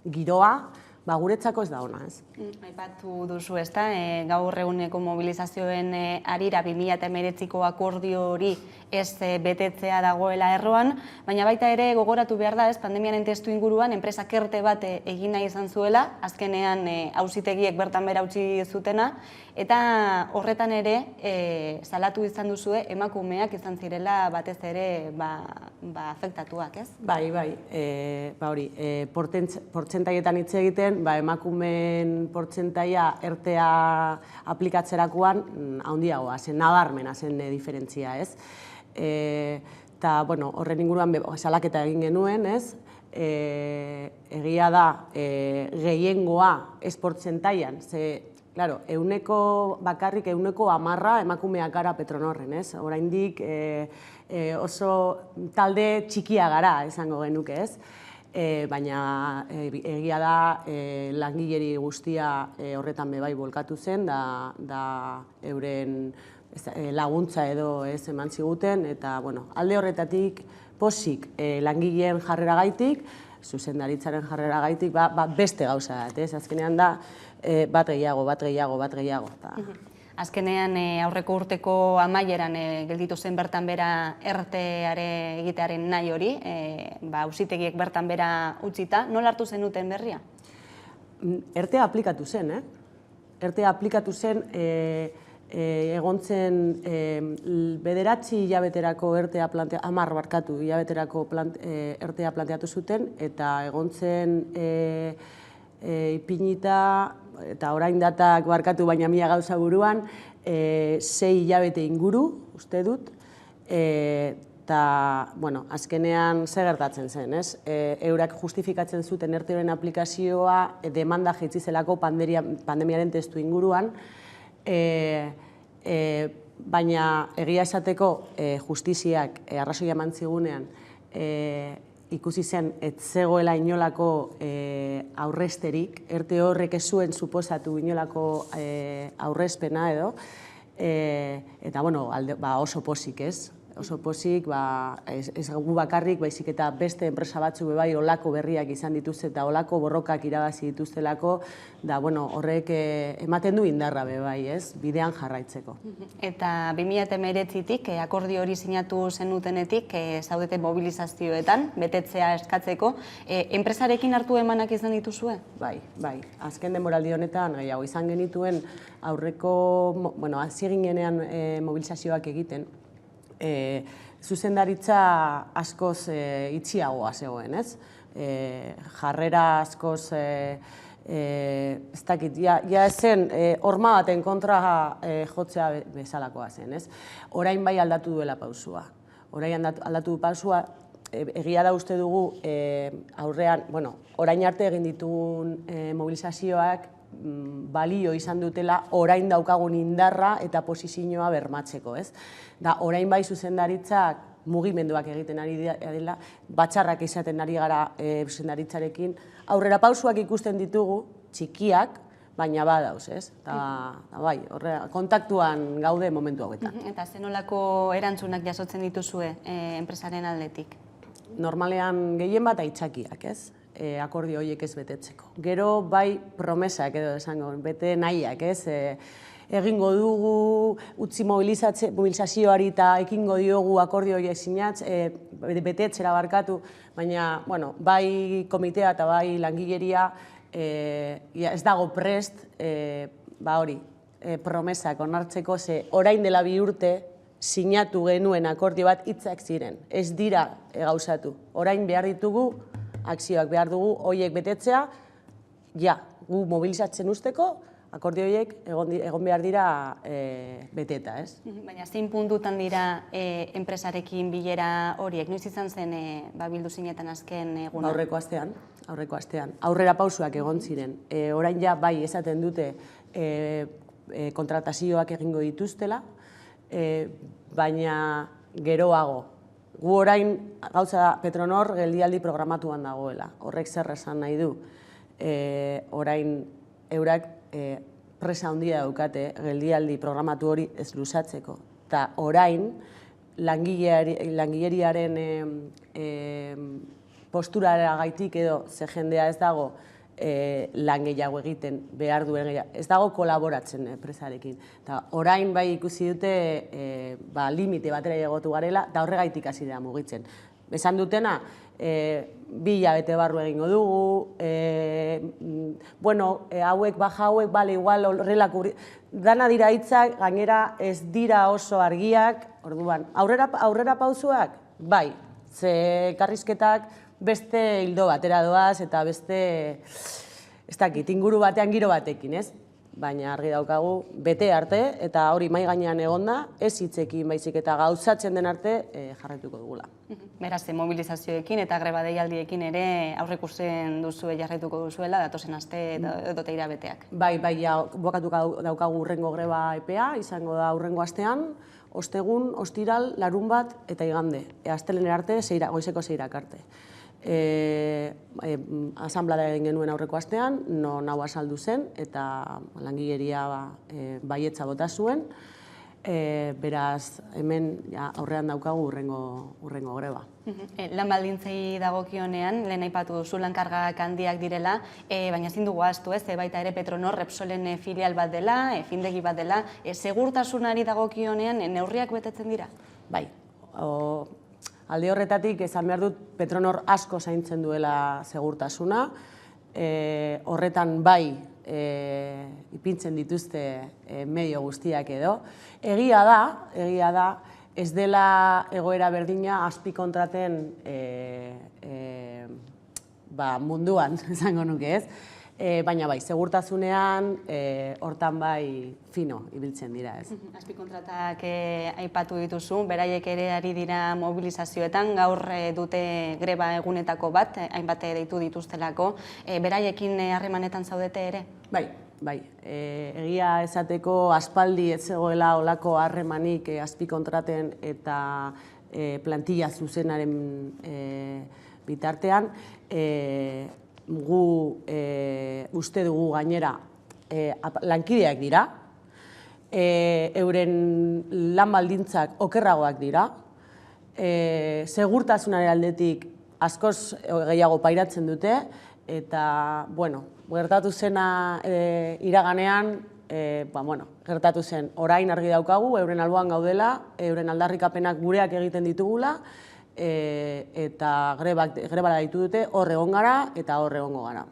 giroa, guretzako ez da ona, ez? Aipatu duzu, ez da, gaur eguneko mobilizazioen arira 2019ko akordio hori ez betetzea dagoela erroan, baina baita ere gogoratu behar da, ez, pandemiaren testu inguruan, enpresak erte bat egin nahi izan zuela, azkenean auzitegiek bertan bera utzi zutena, eta horretan ere salatu izan duzue emakumeak izan zirela batez ere afektatuak, ez? Bai, hori, portzentaietan hitz egiten, emakumeen portzentaia ertea aplikatzerakoan handiagoa, nabarmena zen diferentzia, ez? Eta, horren inguruan salaketa egin genuen, ez? Egia da, gehiengoa ez portzentaian, bakarrik 10% emakumeak gara Petronorren, ez? Oraindik oso talde txikia gara, esango genuke, ez? baina egia da langileri guztia horretan bebai bolkatu zen, da euren laguntza edo ez eman ziguten, eta alde horretatik posik langileen jarreragaitik, zuzendaritzaren jarreragaitik, beste gauza da, azkenean da bat gehiago. Azkenean aurreko urteko amaieran gelditu zen bertan bera ERTE egitearen nahi hori, auzitegiek bertan bera utzita, nola hartu zenuten berria? ERTE aplikatu zen, ERTE aplikatu zen, egon zen bederatzi hilabeterako ERTEa planteatu, 10 barkatu hilabeterako ERTEa planteatu zuten, eta egon zen ipinita, eta orain datak barkatu baina 1000 gauza buruan, 6 hilabete inguru, uste dut, eta, azkenean zer gertatzen zen, ez? Eurak justifikatzen zuten ERTEaren aplikazioa demanda jaitsi zelako pandemiaren testu inguruan, baina egia esateko justiziak arrazoia eman zigunean ikusi zen ez zegoela inolako aurrezterik, ERTE horrek ez zuen suposatu inolako aurrezpena edo, eta oso pozik ez, oso pozik, ez gu bakarrik, baizik eta beste enpresa batzu bebai olako berriak izan dituzte eta olako borrokak irabazi dituztelako, da horrek ematen du indarra bebai, ez, bidean jarraitzeko. Eta 2019-tik, akordio hori sinatu zenutenetik, zaudete mobilizazioetan, betetzea eskatzeko, enpresarekin hartu emanak izan dituzue? Bai, azken denboraldi honetan, gehiago izan genituen aurreko, hasi ginean mobilizazioak egiten, zuzendaritza askoz itxiagoa zegoen, ez? Jarrera askoz, ez dakit, ja zen horma baten kontra jotzea bezalakoa zen, ez? Orain bai aldatu duela pausua. Orain aldatu du pausua, egia da uste dugu aurrean, orain arte egin ditugun mobilizazioak balio izan dutela orain daukagun indarra eta posizioa bermatzeko, ez? Da, orain bai zuzendaritzak mugimenduak egiten ari dela, batzarrak izaten ari gara zuzendaritzarekin, aurrera pausuak ikusten ditugu, txikiak, baina badauz, ez? Eta bai, kontaktuan gaude momentu hauetan. Eta zenolako erantzunak jasotzen dituzue enpresaren aldetik? Normalean gehien bat aitzakiak, ez? Akordio horiek ez betetzeko. Gero bai promesak edo esango, bete nahiak, ez? Egingo dugu, utzi mobilizazioari eta ekingo diogu akordio horiek sinatz, betetzera barkatu, baina, bai komitea eta bai langileria ez dago prest, promesak onartzeko, ze orain dela 2 urte sinatu genuen akordio bat hitzak ziren, ez dira gauzatu. Orain behar ditugu, akzioak behar dugu, horiek betetzea, gu mobilizatzen usteko, akordio horiek egon behar dira beteta, ez? Baina zein puntutan dira enpresarekin bilera horiek? Noiz izan zen bildu zinetan azken eguna? Aurreko astean. Aurrera pausuak egon ziren. Orain ja bai esaten dute kontratazioak egingo dituztela, baina geroago. Gu orain, gauza da, Petronor geldialdi programatuan dagoela. Horrek zer esan nahi du. Orain, eurak presa handia daukate geldialdi programatu hori ez luzatzeko. Eta orain, langileriaren posturara gaitik edo ze jendea ez dago lan gehiago egiten behar duen gehiago. Ez dago kolaboratzen enpresarekin. Orain bai ikusi dute limite batera egotu garela, eta horregaitik hasi da mugitzen. Esan dutena, 2 hilabete barru egingo dugu, hauek, baja hauek, bale, igual, horrelako, dana dira hitzak, gainera ez dira oso argiak, orduan, aurrera pausuak, bai, ze karrizketak beste hildo batera doaz eta beste, ez dakit, inguru batean giro batekin, ez? Baina argi daukagu, bete arte, eta hori mai gainean egonda, ez hitzekin baizik eta gauzatzen den arte jarraituko dugula. Beraz, mobilizazioekin eta greba deialdiekin ere aurreikusten duzue jarraituko duzuela, datozen aste edo hilabeteak. Bai, bukatu daukagu urrengo greba epea, izango da urrengo astean, ostegun, ostiral, larunbat eta igande. Astelenera arte, goizeko 6 arte. asanblada egin genuen aurreko astean, non hau azaldu zen, eta langileria baietza bota zuen, beraz, hemen aurrean daukagu urrengo greba. Lan baldintzei dagokionean, lehen aipatu duzu lan kargak handiak direla, baina ezin dugu ahaztu ez, baita ere Petronor Repsolen filial bat dela, findegi bat dela, segurtasunari dagokionean neurriak betetzen dira? Bai, alde horretatik esan behar dut Petronor asko zaintzen duela segurtasuna, horretan bai ipintzen dituzte medio guztiak edo. Egia da, ez dela egoera berdina azpikontraten munduan, esango nuke ez, baina bai, segurtasunean hortan bai fino ibiltzen dira ez. Azpikontratak aipatu dituzu, beraiek ere ari dira mobilizazioetan, gaur dute greba egunetako bat, hainbat deitu dituztelako, beraiekin harremanetan zaudete ere? Bai, egia esateko aspaldi ez zegoela olako harremanik azpikontraten eta plantilla zuzenaren bitartean, gu uste dugu gainera lankideak dira, euren lan baldintzak okerragoak dira, segurtasunaren aldetik askoz gehiago pairatzen dute, eta, gertatu zena iraganean, gertatu zen orain argi daukagu, euren alboan gaudela, euren aldarrikapenak gureak egiten ditugula, eta grebara ditu dute, hor egon gara eta hor egongo gara.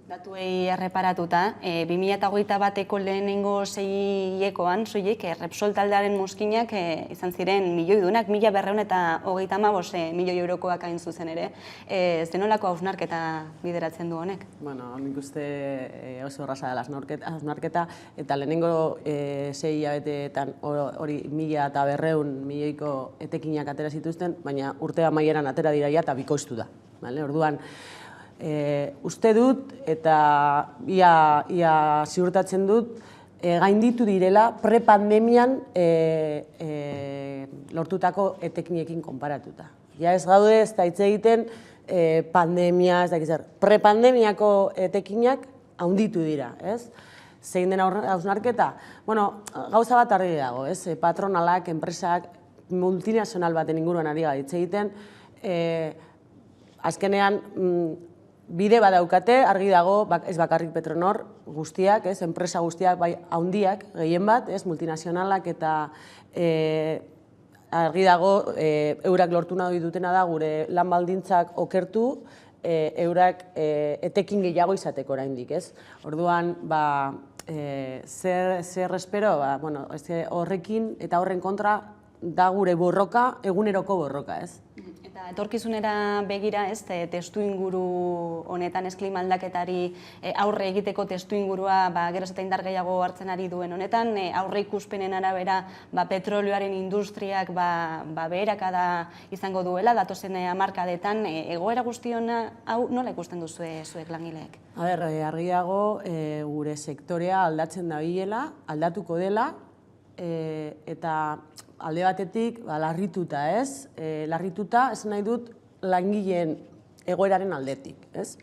Datuei erreparatuta, 2021eko lehenengo seiekoan, soilik, Repsol taldearen mozkinak izan ziren milioidunak, 1.235 milioi eurokoak hain zuzen ere. Zenolako hausnarketa bideratzen du honek? Nik uste oso erraza dela hausnarketa, eta lehenengo 6 hilabeteetan hori 1.200 milioiko etekinak atera zituzten, baina urte amaieran atera dira eta bikoiztu da. Orduan, uste dut eta ia ziurtatzen dut gainditu direla prepandemian lortutako etekinekin konparatuta. Ja ez gaude ez da hitz egiten pandemia, ez dakiz zer, prepandemiako etekinak handitu dira, ez? Zein den hausnarketa? Gauza bat argi dago, ez? Patronalak, enpresak, multinazional baten inguruan ari gara hitz egiten, azkenean bide badaukate, argi dago, ez bakarrik Petronor guztiak, enpresa guztiak, bai handiak, gehien bat, multinazionalak, eta argi dago, eurak lortu nahi dutena da, gure lan baldintzak okertu, eurak etekin gehiago izateko oraindik, ez? Orduan, zer espero, horrekin eta horren kontra da gure borroka, eguneroko borroka, ez? Eta etorkizunera begira, ez, testu inguru honetan, ez, klima aldaketari aurre egiteko testu ingurua geroz eta indar gehiago hartzen ari duen honetan, aurre ikuspenen arabera petrolioaren industriak beherakada izango duela, datozen hamarkadetan, egoera guztiona hau nola ikusten duzue zuek langileek? Argiago gure sektorea aldatzen dabilela, aldatuko dela, eta alde batetik larrituta, ez? Larrituta, esan nahi dut, langileen egoeraren aldetik, ez?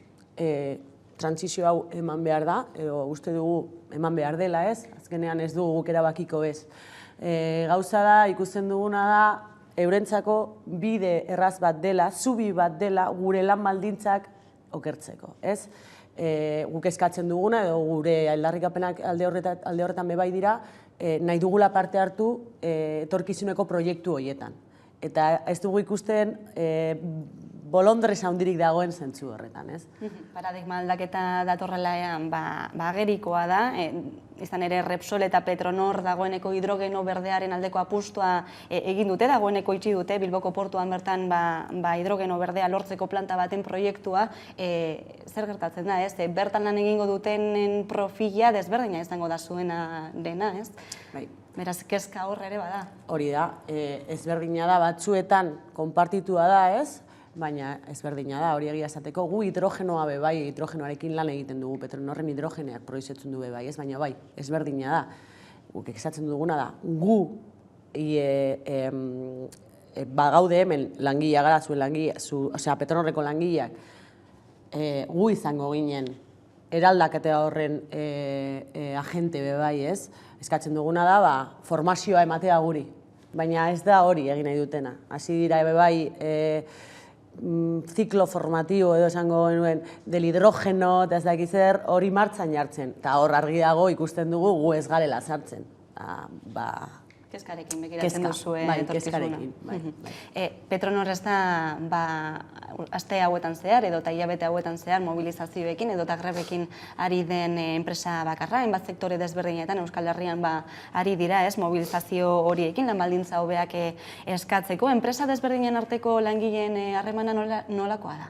Trantsizio hau eman behar da, edo uste dugu eman behar dela, ez? Azkenean ez dugu guk erabakiko bez. Gauza da, ikusten duguna da, eurentzako bide erraz bat dela, zubi bat dela, gure lan baldintzak okertzeko, ez? Guk eskatzen duguna, edo gure aldarrikapenak alde horretan bebai dira, nahi dugula parte hartu etorkizuneko proiektu horietan. Eta ez dugu ikusten bolondrez handirik dagoen zentzu horretan, ez? Paradigma aldaketa datorrela agerikoa da, izan ere Repsol eta Petronor dagoeneko hidrogeno berdearen aldeko apustua egin dute, dagoeneko itxi dute, Bilboko portuan bertan hidrogeno berdea lortzeko planta baten proiektua, zer gertatzen da, ez? Bertan lan egingo dutenen profila desberdina izango da zuena dena, ez? Beraz, kezka horre ere bada. Hori da, ezberdina da, batzuetan konpartitua da, ez? Baina ezberdina da, hori egia esateko, gu hidrogenoa bai, hidrogenoarekin lan egiten dugu, Petronorren hidrogeneak proiektatzen du bai, ez? Baina bai, ezberdina da, guk esatzen duguna da, gu bagaude hemen langilea gara, zuen langilea, Petronorreko langileak, gu izango ginen, eraldaketa horren agente bebai, ez? Eskatzen duguna da, formazioa ematea guri, baina ez da hori egin nahi dutena. Hasi dira bebai, ziklo formatibo edo esango genuen del hidrogeno, eta ez dakiz zer, hori martxan jartzen. Eta hor argi dago ikusten dugu gu ez garela sartzen. Kezkarekin begiratzen duzue etorkizuna. Petronor ez da aste hauetan zehar edo hilabete hauetan zehar mobilizazioekin edo grebekin ari den enpresa bakarra, hainbat sektore desberdinetan Euskal Herrian ari dira, ez, mobilizazio horiekin, lan baldintza hobeak eskatzeko. Enpresa desberdinen arteko langileen harremana nolakoa da?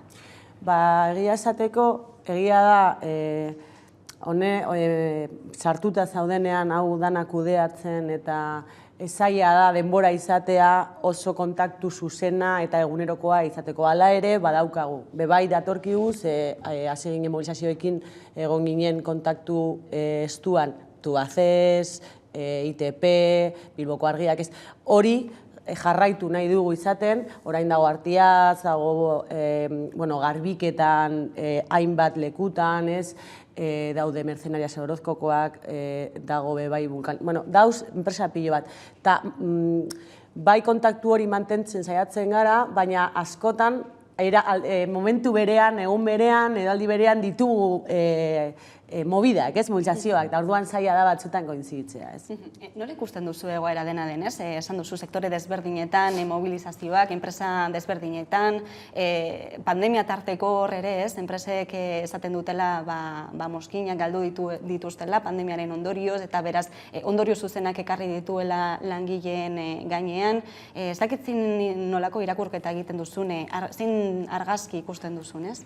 Egia esateko, egia da, sartuta zaudenean hau danak kudeatzen eta zaila da denbora izatea oso kontaktu zuzena eta egunerokoa izateko. Hala ere, badaukagu. Bebai datorkigu, hasi ginen mobilizazioekin egon ginen kontaktu estuan, Tubaces, ITP, Bilboko Argiak, hori jarraitu nahi dugu izaten, orain dago Artiaz, dago garbiketan, hainbat lekutan, daude Mercenarias Orozkokoak, dago bebai Vulkan, dauz enpresa pilo bat. Eta bai kontaktu hori mantentzen saiatzen gara, baina askotan momentu berean, egun berean, edaldi berean ditugu mobidak, mobilizazioak, eta orduan zaila da batzutan koinziditzea. Nola ikusten duzu egoera dena denez? Esan duzu sektore desberdinetan, mobilizazioak, enpresa desberdinetan, pandemia tarteko hor ere, enpresek esaten dutela moskinak galdu dituztela pandemiaren ondorioz, eta beraz ondorio zuzenak ekarri dituela langileen gainean. Ez dakit zin nolako irakurketa egiten duzun, zin argazki ikusten duzun, ez?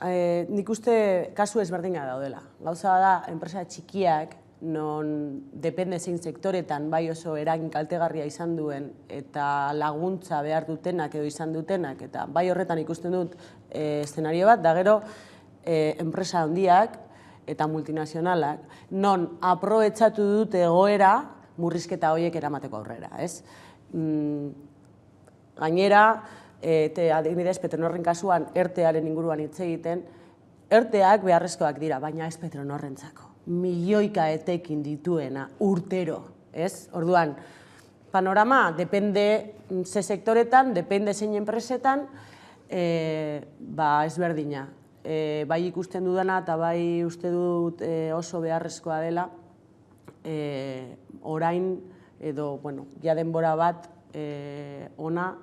Nik uste kasu ezberdina daudela. Gauza da, enpresa txikiak, non depende zein sektoretan bai oso eragin kaltegarria izan duen eta laguntza behar dutenak edo izan dutenak, eta bai horretan ikusten dut eszenario bat, da gero enpresa handiak eta multinazionalak, non aprobetxatu dute egoera murrizketa horiek eramateko aurrera. Gainera, adibidez, Petronorren kasuan ERTEaren inguruan hitz egiten, ERTEak beharrezkoak dira, baina ez Petronorrentzako. Milioika etekin dituena urtero, ez? Orduan, panorama, depende ze sektoretan, depende zein enpresetan, ezberdina. Bai ikusten dudana eta bai uste dut oso beharrezkoa dela, orain edo, ja denbora bat, ona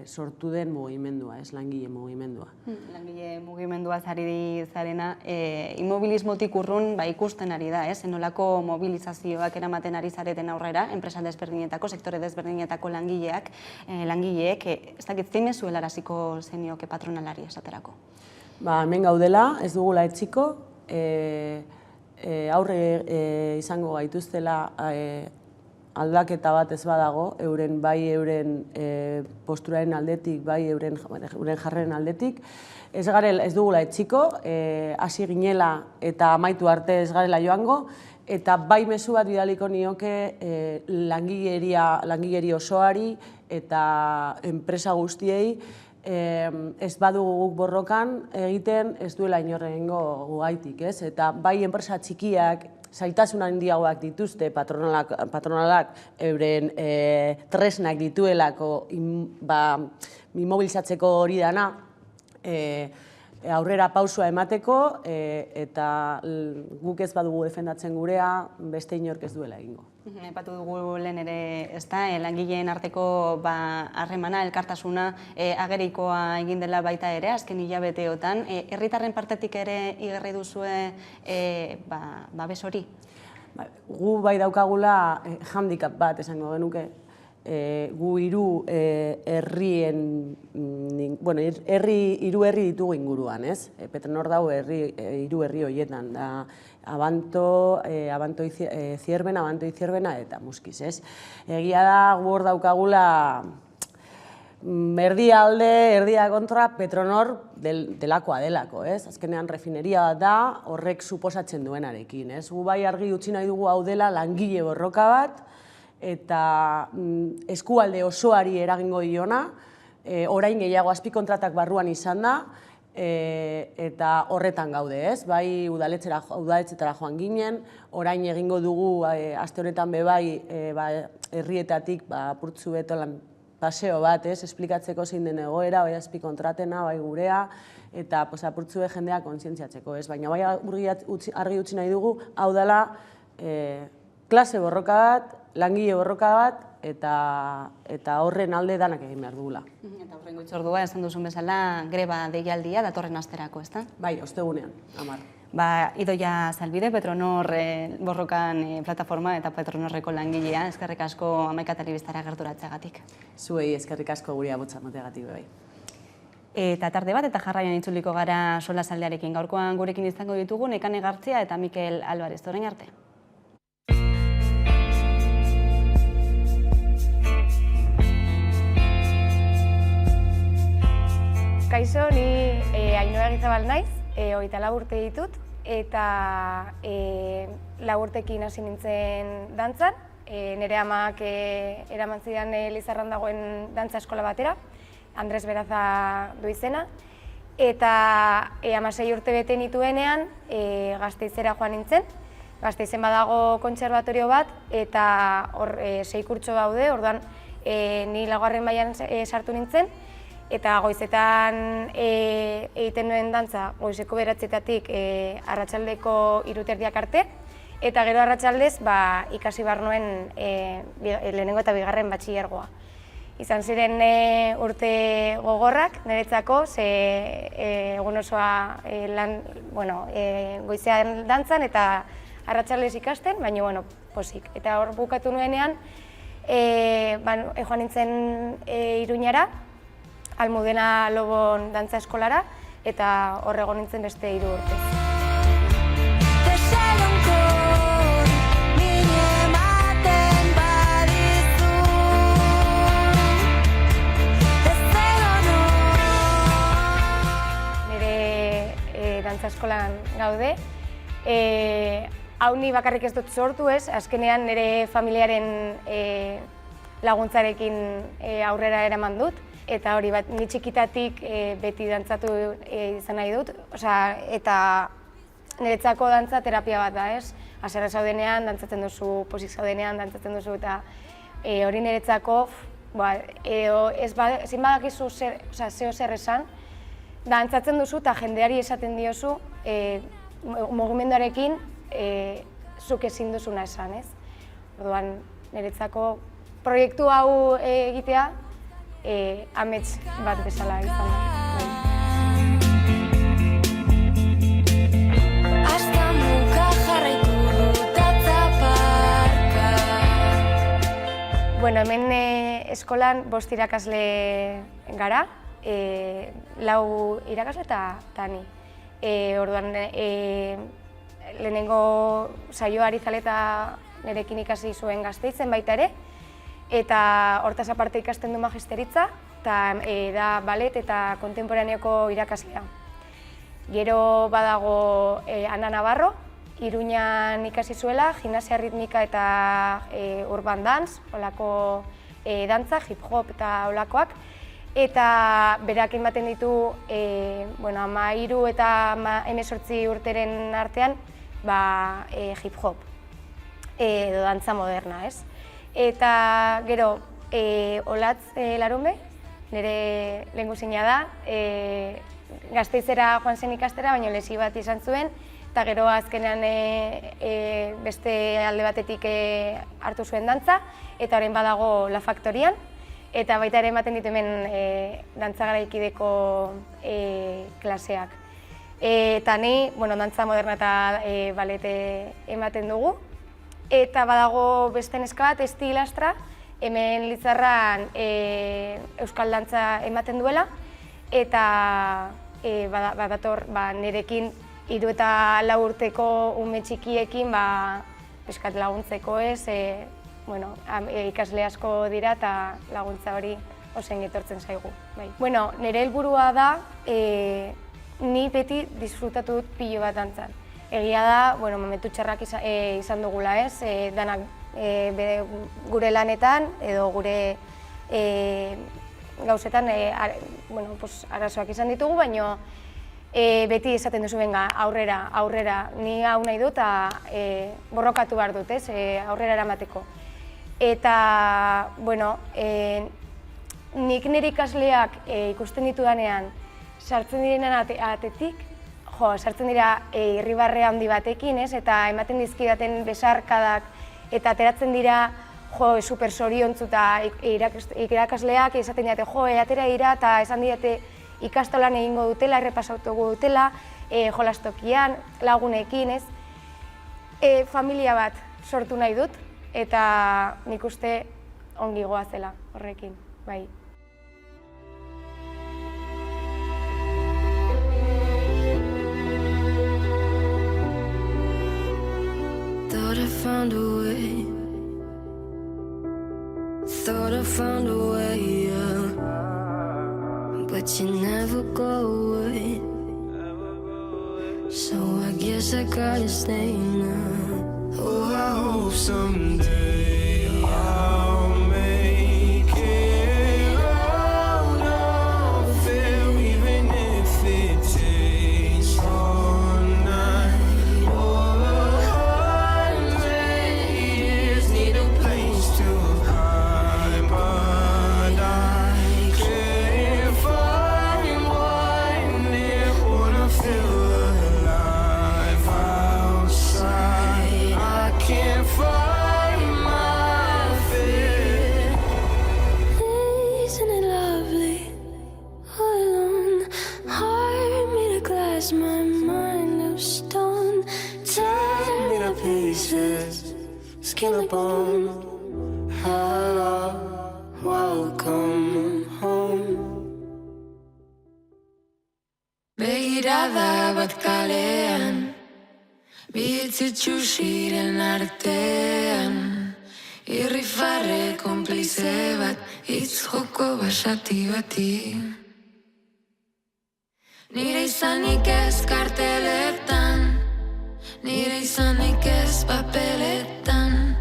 sortu den mugimendua, ez langile mugimendua. Langile mugimendua zari zarena, inmobilismotik urrun ikusten ari da, enolako mobilizazioak eramaten ari zareten aurrera, enpresa desberdinetako, sektore desberdinetako langileek, ez dakit zein mezu helaraziko zenioke patronalari esaterako? Hemen gaudela, ez dugula etxiko, aurre izango gaituztela aldaketa bat ez badago, bai euren posturaren aldetik, bai euren jarreren aldetik. Ez dugula etxiko, hasi ginela eta amaitu arte ez garela joango, eta bai mezu bat bidaliko nioke langileri osoari eta enpresa guztiei ez badugu guk borrokan egiten ez duela inorrengo gugaitik, ez? Eta bai enpresa txikiak zailtasun handiagoak dituzte patronalak euren tresnak dituelako immobilizatzeko hori dana aurrera pausua emateko eta guk ez badugu defendatzen gurea beste inork ez duela egingo. Aipatu dugu lehen ere, langileen arteko harremana, elkartasuna agerikoa egin dela baita ere, azken hilabeteotan. Herritarren partetik ere igarri duzue babes hori? Gu bai daukagula handicap bat esango genuke. Gu hiru herri ditugu inguruan, ez? Petronor dago hiru herri horietan, da Abanto Izierbena eta Muskiz, ez? Egia da, gu hor daukagula erdia alde, erdia kontra Petronor delakoa delako, ez? Azkenean refineria bat da, horrek suposatzen duenarekin, ez? Gu bai argi utzi nahi dugu hau dela langile borroka bat, eta eskualde osoari eragingo diona, orain gehiago azpikontratak barruan izan da, eta horretan gaude, ez? Bai udaletxetara joan ginen, orain egingo dugu aste honetan bai herrietatik apurtzu beto paseo bat, ez? Esplikatzeko zein den egoera, bai azpikontratena, bai gurea, eta apurtzu jendea kontzientziatzeko, ez? Baina bai argi utzi nahi dugu, hau dela klase borroka bat, langile borroka bat, eta horren alde danak egin behar dugula. Eta horrengo itzordua, esan duzun bezala, greba deialdia datorren asterako, ezta? Bai, ostegunean, 10. Idoia Zalbide, Petronor borrokan plataforma eta Petronorreko langilea, eskerrik asko 11 telebistara gerturatzeagatik. Zuei eskerrik asko gurea botza mateagatik bai. Eta tarde bat eta jarraian itzuliko gara solasaldearekin. Gaurkoan gurekin izango ditugu Nekane Gartzia eta Mikel Alvarez. Orain arte. Kaixo, ni Ainhoa Egizabal naiz, 24 urte ditut, eta 4 urtekin hasi nintzen dantzan. Nire amak eraman zidan Lizarran dagoen dantza eskola batera, Andres Beraza du izena, eta 16 urte bete nituenean Gasteizera joan nintzen. Gasteizen badago kontserbatorio bat, eta hor 6 kurtso daude, orduan ni 4. mailan sartu nintzen, eta goizetan egiten nuen dantza goizeko 9:00-etatik arratsaldeko 3:30 arte, eta gero arratsaldez ikasi behar nuen lehenengo eta bigarren batxilergoa. Izan ziren urte gogorrak niretzako, ze egun osoa goizean dantzan eta arratsaldez ikasten, baina posik. Eta hor bukatu nuenean, joan nintzen Iruñara, Almudena Lobon dantza eskolara, eta hor egon nintzen beste 3 urtez. Nire dantza eskolan gaude. Hau ni bakarrik ez dut sortu ez, azkenean nire familiaren laguntzarekin aurrera eraman dut. Eta hori bat, ni txikitatik beti dantzatu izan nahi dut, eta niretzako dantza terapia bat da, ez? Haserre zaudenean, dantzatzen duzu, pozik zaudenean, dantzatzen duzu, eta hori niretzako, ezin badakizu zeo zer esan, dantzatzen duzu eta jendeari esaten diozu mugimenduarekin zuk ezin duzuna esan, ez? Orduan, niretzako proiektu hau egitea, amets bat bezala izan da. Hemen eskolan 5 irakasle gara, 4 irakasle eta ni. Orduan, lehenengo saioa Arizaleta nirekin ikasi zuen Gasteizen baita ere, eta hortaz aparte ikasten du magisteritza, eta da ballet eta kontemporaneoko irakaslea. Gero badago Ana Navarro, Iruñan ikasi zuela, gimnasia ritmika eta urban dance, olako dantza, hip hop eta olakoak, eta berak ematen ditu 13 eta 18 urteren artean hip hop edo dantza moderna, ez? Eta gero, Olatz Larunbe, nire lehengusina da, Gasteizera joan zen ikastera, baina lesi bat izan zuen, eta gero azkenean beste alde batetik hartu zuen dantza, eta orain badago La Factorian, eta baita ere ematen ditu hemen dantza garaikideko klaseak. Eta ni, dantza moderna eta balete ematen dugu, eta badago beste neska bat, Esti Lastra, hemen Lizarran euskal dantza ematen duela, eta badator nirekin 3 eta 4 urteko ume txikiekin pixkat laguntzeko ez, ikasle asko dira eta laguntza hori oso etortzen zaigu. Nire helburua da, ni beti disfrutatu dut pilo bat dantzan. Egia da, momentu txarrak izan dugula ez, danak gure lanetan edo gure gauzetan arazoak izan ditugu, baina beti esaten duzu, benga, aurrera, ni hau nahi dut eta borrokatu behar dut, aurrera eramateko. Eta, nik nire ikasleak ikusten ditudanean sartzen direnen atetik, sartzen dira irribarre handi batekin, eta ematen dizkidaten besarkadak eta ateratzen dira super zoriontzu eta irakasleak esaten dira, atera dira eta esan didate ikastolan egingo dutela, errepasatuko dutela, jolastokian, lagunekin, familia bat sortu nahi dut eta nik uste ongi goazela horrekin, bai. Thought I found a way. Thought I found a way, yeah. But you never go away. So I guess I gotta stay now. Oh, I hope someday I'll make it out of there, even if it takes all night or 100 years. Need a place to hide, but I can't find one near when I feel alive outside. I can't find my fear. Isn't it lovely? All alone, heart made of glass, my mind of stone. Tear me to pieces, skin and bone. Hello, welcome home. Begirada bat kalean, bizitzitsu ziren artean, irrifarre konplize bat, hitz joko basati bati. Nire izanik ez karteletan, nire izanik ez papeletan,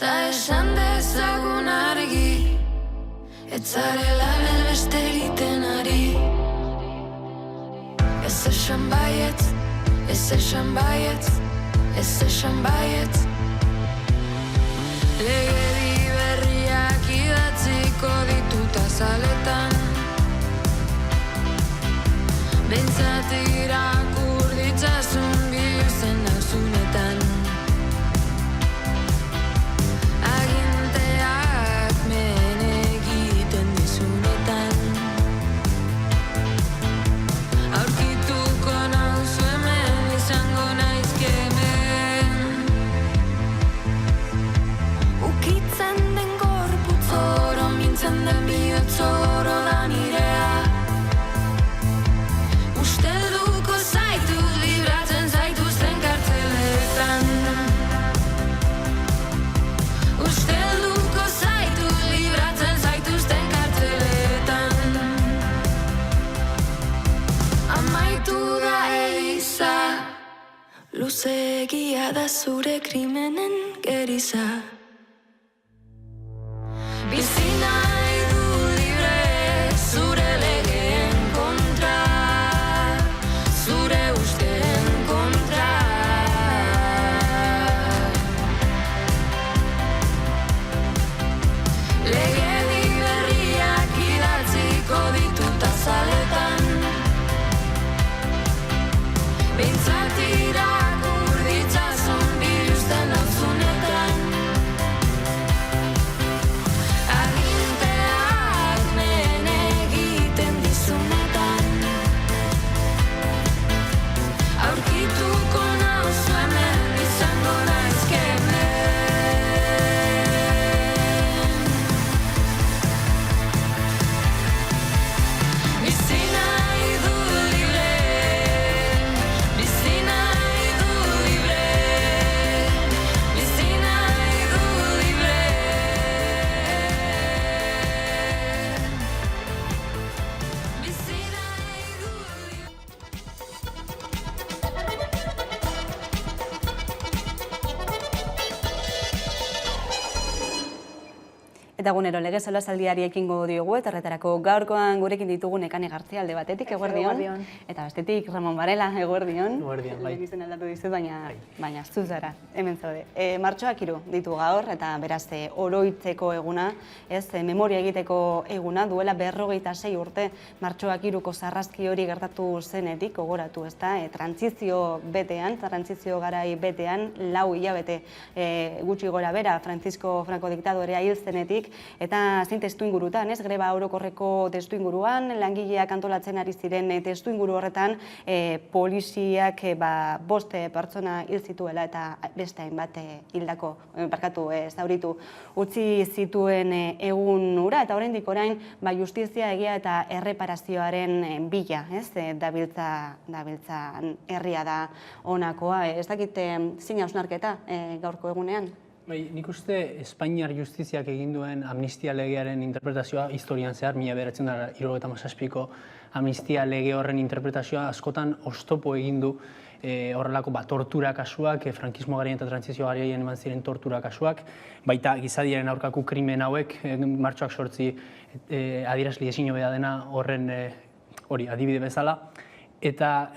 ta esan dezagun argi, ez zarela berbeste egiten ari. Ez esan baietz, ez esan baietz, ez esan baietz. Legedi berriak idatziko ditut azaletan, behintzat irakur ditzazun bihurtzen nauzunetan. Aginteak men egiten dizunetan, aurkituko nauzu hemen, izango naizkemen. Ukitzen den gorputz oro, mintzen den bihotz oro da nirea. Ustelduko zaitut, libratzen zaituzten kartzeletan. Ustelduko zaitut, libratzen zaituzten kartzeletan. Amaitu da eliza, luzeegia da zure krimenen geriza. Bizi nahi du libre, zure legeen kontra, zure usteen kontra. Legedi berriak idatziko ditut azaletan, behintzat irakur ditzazun biluzten nauzunetan. Eta gunero, lege solasaldiari ekingo diogu, eta horretarako gaurkoan gurekin ditugu Nekane Gartzia alde batetik, eguerdion. Eta bestetik Ramon Varela, eguerdion. Eguerdion, bai. Izen aldatu dizut, baina zuzara, hemen zaude. Martxoak 3 ditu gaur, eta beraz oroitzeko eguna, memoria egiteko eguna, duela 46 urte martxoak 3ko sarrazki hori gertatu zenetik, gogoratu, ezta? Trantzizio betean, trantzizio garai betean, 4 hilabete gutxi gora bera, Francisco Franco diktadorea hil zenetik, eta zein testu ingurutan, greba orokorreko testu inguruan, langileak antolatzen ari ziren testu inguru horretan, poliziak 5 pertsona hil zituela eta beste hainbat hildako, zauritu utzi zituen egun hura, eta oraindik orain justizia, egia eta erreparazioaren bila, dabiltza herria da honakoa. Ez dakit zein hausnarketa gaurko egunean? Nik uste Espainiar justiziak egin duen amnistia legearen interpretazioa historian zehar, 1977ko amnistia lege horren interpretazioa askotan oztopo egin du horrelako tortura kasuak, frankismo garaian eta trantzizio garaian eman ziren tortura kasuak, baita gizadiaren aurkako krimen hauek, martxoak 8 adierazle ezin hobea dena horren hori adibide bezala, eta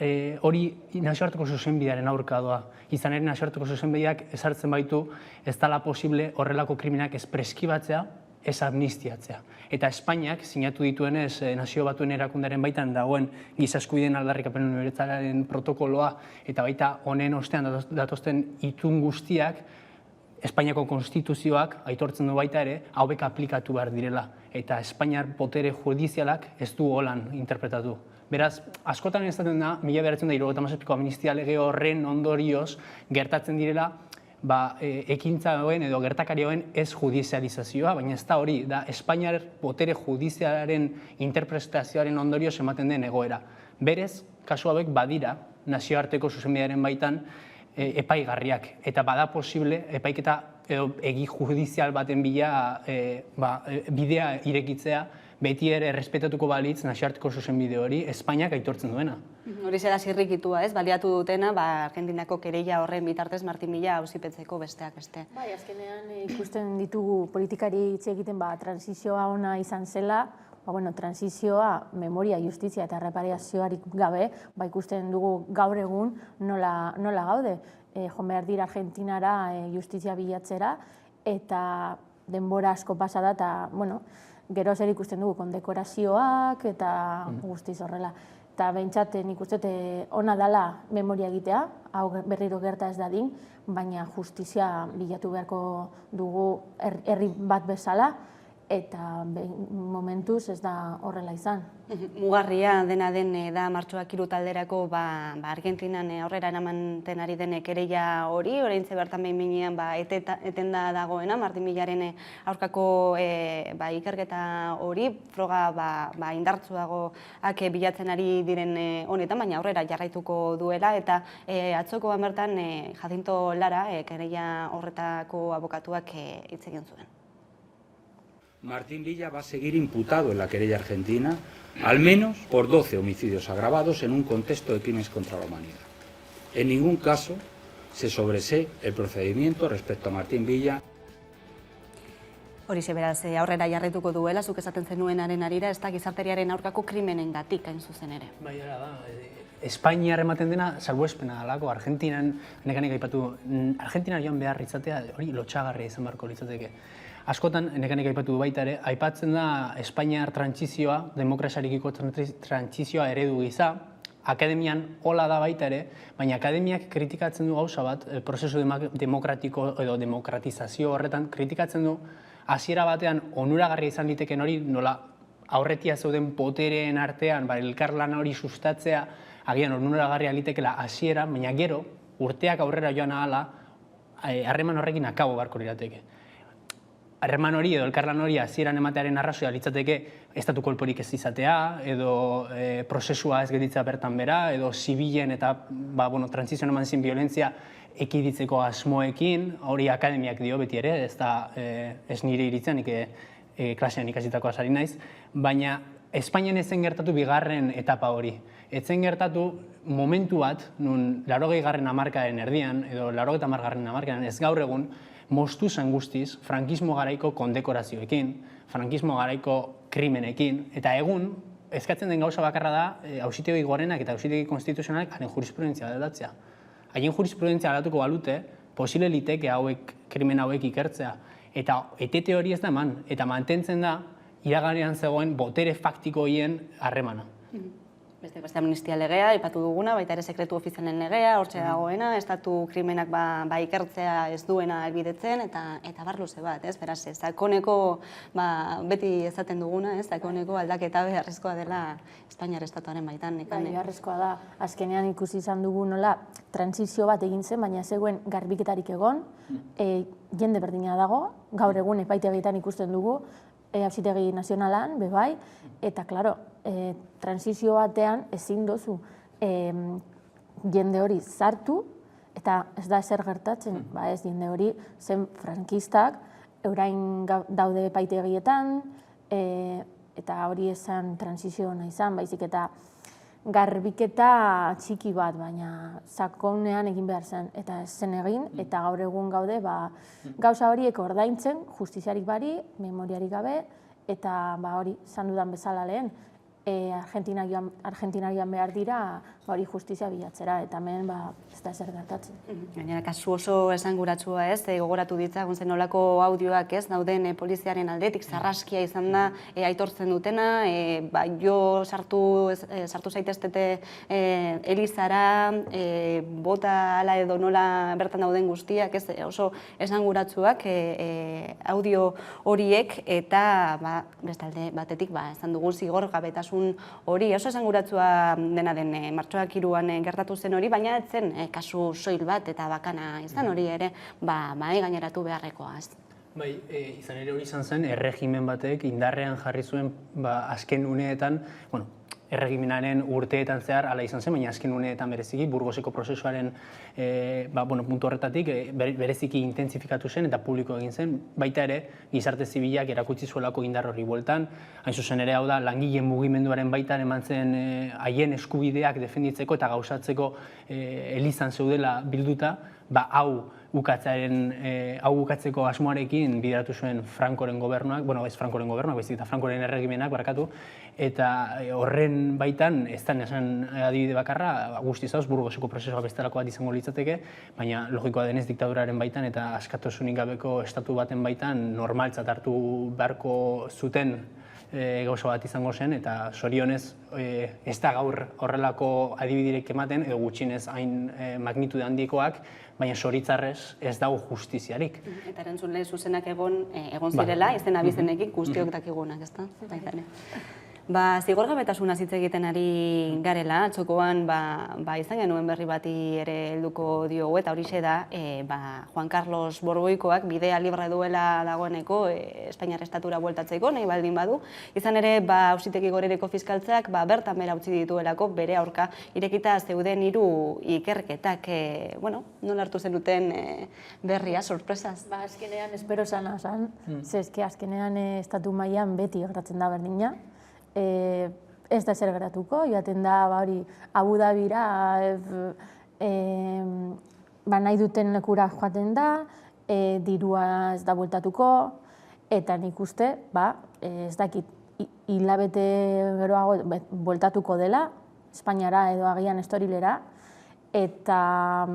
hori nazioarteko zuzenbidearen aurka doa. Izan ere nazioarteko zuzenbideak ezartzen baitu ez dela posible horrelako krimenak ez preskibatzea, ez amnistiatzea. Eta Espainiak sinatu dituenez Nazio Batuen Erakundaren baitan dagoen giza eskubideen aldarrikapen unibertsalaren protokoloa eta baita honen ostean datozten itun guztiak Espainiako konstituzioak aitortzen du baita ere hauek aplikatu behar direla. Eta Espainiar botere judizialak ez du holan interpretatu. Beraz, askotan ezaten da, 1977ko amnistia lege horren ondorioz gertatzen direla ekintza hauen edo gertakari hauen ez judizializazioa, baina ez da hori, da Espainiar botere judizialaren interpretazioaren ondorioz ematen den egoera. Berez, kasu hauek badira nazioarteko zuzenbidearen baitan epaigarriak, eta bada posible epaiketa edo egi judizial baten bidea irekitzea, beti ere errespetatuko balitz nazioarteko zuzenbide hori Espainiak aitortzen duena. Hori zera zirrikitua, baliatu dutena, Argentinako kereila horren bitartez Martin Villa auzipetzeko besteak beste. Bai, azkenean ikusten ditugu politikari hitz egiten transizioa ona izan zela, transizioa, memoria, justizia eta erreparazioarik gabe, ikusten dugu gaur egun nola gaude. Joan behar dira Argentinara justizia bilatzera, eta denbora asko pasada, eta, gero zer ikusten dugu kondekorazioak eta guztiz horrela. Eta behintzat nik uste ona dela memoria egitea, hau berriro gerta ez dadin, baina justizia bilatu beharko dugu herri bat bezala, eta momentuz ez da horrela izan. Mugarria dena den da martxoak 3 talderako Argentinan aurrera eramanten ari den kereila hori, oraintxe bertan behin-behinean etenda dagoena, Martin Villaren aurkako ikerketa hori, froga indartsuagoak bilatzen ari diren honetan, baina aurrera jarraituko duela, eta atzokoan bertan Jacinto Lara, kereila horretako abokatuak hitz egin zuen. Martín Villa va a seguir imputado en la querella argentina, al menos por 12 homicidios agravados en un contexto de crímenes contra la humanidad. En ningún caso se sobresee el procedimiento respecto a Martín Villa. Horixe beraz, aurrera jarraituko duela, zuk esaten zenuenaren arira, ez da gizarteriaren aurkako krimenengatik hain zuzen ere. Bai, da. Espainiar ematen dena salbuespena dalako, Argentinan, nekanik aipatu, Argentina joan behar izatea, hori lotxagarria izan beharko litzateke. Askotan, nekanik aipatu du baita ere, aipatzen da Espainiar trantzizioa, demokrasiarekiko trantzizioa eredu gisa, akademian hola da baita ere, baina akademiak kritikatzen du gauza bat, prozesu demokratiko edo demokratizazio horretan, kritikatzen du hasiera batean onuragarria izan liteken hori, nola aurretia zeuden potereen artean, elkarlan hori sustatzea, agian onuragarria litekela hasiera, baina gero, urteak aurrera joan ahala, harreman horrekin akabo beharko lirateke. Harreman hori edo elkarlan hori hasieran ematearen arrazoia litzateke estatu kolporik ez izatea, edo prozesua ez gelditzea bertan bera, edo zibilen eta trantzizioan eman zin violentzia ekiditzeko asmoekin, hori akademiak dio beti ere, ez nire iritzen, klasean ikasitako asari naiz, baina Espainian ezen gertatu bigarren etapa hori. Etzen gertatu momentu bat, nun 80. hamarkadaren erdian, edo 80. hamarkadaren ez gaur egun, moztu zen guztiz frankismo garaiko kondekorazioekin, frankismo garaiko krimenekin, eta egun eskatzen den gauza bakarra da auzitegi gorenak eta auzitegi konstituzionalak haren jurisprudentzia aldatzea. Haien jurisprudentzia aldatuko balute, posible liteke krimen hauek ikertzea, eta etete hori ez da eman, eta mantentzen da iraganean zegoen botere faktiko horien harremana. Beste amnistia legea, ipatu duguna, baita ere sekretu ofizialen legea, hortxe dagoena, estatu krimenak ikertzea ez duena helbidetzen, eta bar luze bat, ez? Beraz, sakoneko, beti ezaten duguna, ez? Sakoneko aldaketa beharrezkoa dela Espainiar estatuaren baitan. Beharrezkoa da, azkenean ikusi izan dugu nola transizio bat egin zen, baina zegoen garbiketarik egon, jende berdina dago, gaur egun epaitegietan ikusten dugu, auzitegi nazionalan, bebai, eta, klaro, transizio batean ezin dozu jende hori sartu, eta ez da ezer gertatzen, ez jende hori zen frankistak, orain daude epaitegietan, eta hori esan transizio nahi izan, baizik eta garbiketa txiki bat, baina sakonean egin behar zen, eta ez zen egin, eta gaur egun gaude gauza horiek ordaintzen, justiziarik bari, memoriarik gabe, eta hori zan dudan bezala lehen, Argentinarian behar dira hori justizia bilatzera, eta hemen ez da ezer gertatzen. Gainera, kasu oso esanguratsua ez, gogoratu ditzagun zen nolako audioak ez, dauden poliziaren aldetik, zarraskia izan da aitortzen dutena, jo sartu zaiteztete elizara, bota ala edo nola bertan dauden guztiak, ez oso esanguratsuak audio horiek, eta bestalde batetik esan dugun zigorgabetasun hori, oso esanguratsua dena den martxoak 3an gertatu zen hori, baina ez zen kasu soil bat eta bakana izan hori ere mahai gaineratu beharrekoa. Bai, izan ere hori izan zen, erregimen batek indarrean jarri zuen azken uneetan, erregimenaren urteetan zehar ala izan zen, baina azken uneetan bereziki, Burgoseko prozesuaren puntu horretatik bereziki intentsifikatu zen eta publiko egin zen, baita ere gizarte zibilak erakutsi zuelako indar horri bueltan, hain zuzen ere hau da langileen mugimenduaren baitan eman zen haien eskubideak defenditzeko eta gauzatzeko elizan zeudela bilduta, hau ukatzeko asmoarekin bideratu zuen Francoren gobernuak, ez Francoren gobernuak, baizik eta Francoren erregimenak barkatu, eta horren baitan, ez da esan adibide bakarra, guztiz hauz, Burgoseko prozesua bestelako bat izango litzateke, baina logikoa denez diktaduraren baitan eta askatasunik gabeko estatu baten baitan normaltzat hartu beharko zuten gauza bat izango zen, eta zorionez ez da gaur horrelako adibidirek ematen, edo gutxinez hain magnitude handikoak, baina zoritzarrez ez dago justiziarik. Eta erantzule zuzenak egon zirela, izen abizenekin guztiok dakigunak, ez da? Zigorgabetasunaz hitz egiten ari garela, txokoan izan genuen berri bati ere helduko diogu, eta horixe da Juan Carlos Borboikoak bidea libre duela dagoeneko Espainiar estatura bueltatzeko, nahi baldin badu. Izan ere, Auzitegi Gorereko fiskaltzeak bertan bera utzi dituelako bere aurka irekita zeuden 3 ikerketak. Nola hartu zenuten berria, sorpresaz? Azkenean espero zana zan, zezke azkenean estatu mailan beti gertatzen da berdina. Ez da zer geratuko, joaten da Abu Dhabira nahi duten lekura joaten da, dirua ez da bueltatuko, eta nik uste, ez dakit, hilabete geroago bueltatuko dela, Espainiara edo agian estorilera, eta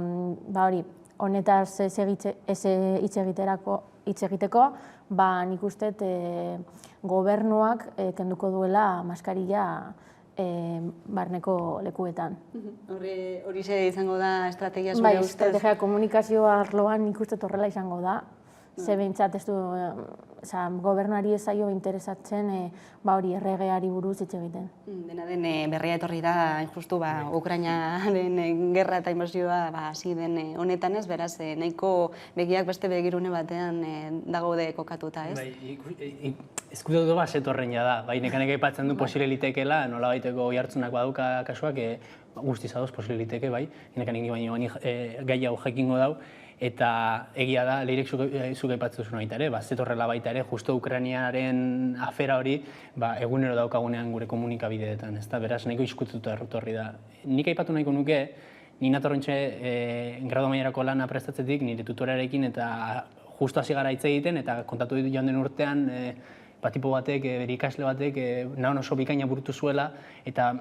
honetaz hitz egiteko, nik uste gobernuak kenduko duela maskarilla barneko lekuetan. Horixe izango da estrategia zure ustez? Estrategia komunikazio arloan nik uste horrela izango da. Ze behintzat ez du, gobernuari ez zaio interesatzen erregeari buruz hitz egiten. Dena den berria etorri da, justu Ukrainaren gerra eta inbasioa hasi den honetan ez, beraz, nahiko begiak beste begirune batean dagode kokatuta, ez? Ezkutu du zetorren da, nekanek aipatzen du posible litekeela, nola baiteko jartzunak baduka kasuak, guztiz adoz posible liteke, nekanek gai hau jakingo dau, eta egia da, leirek zuk aipatzen zuen baita ere, zetorrela baita ere, justo Ukrainiaren afera hori egunero daukagunean gure komunikabideetan, beraz nahiko izkututa errutorri da. Nik aipatu nahiko nuke, ni natorrentxe gradu mailarako lana prestatzetik, nire tutorearekin eta justu hasi gara hitz egiten, eta kontatu ditu joan den urtean, tipo batek, bere ikasle batek, nahi oso bikaina burutu zuela, eta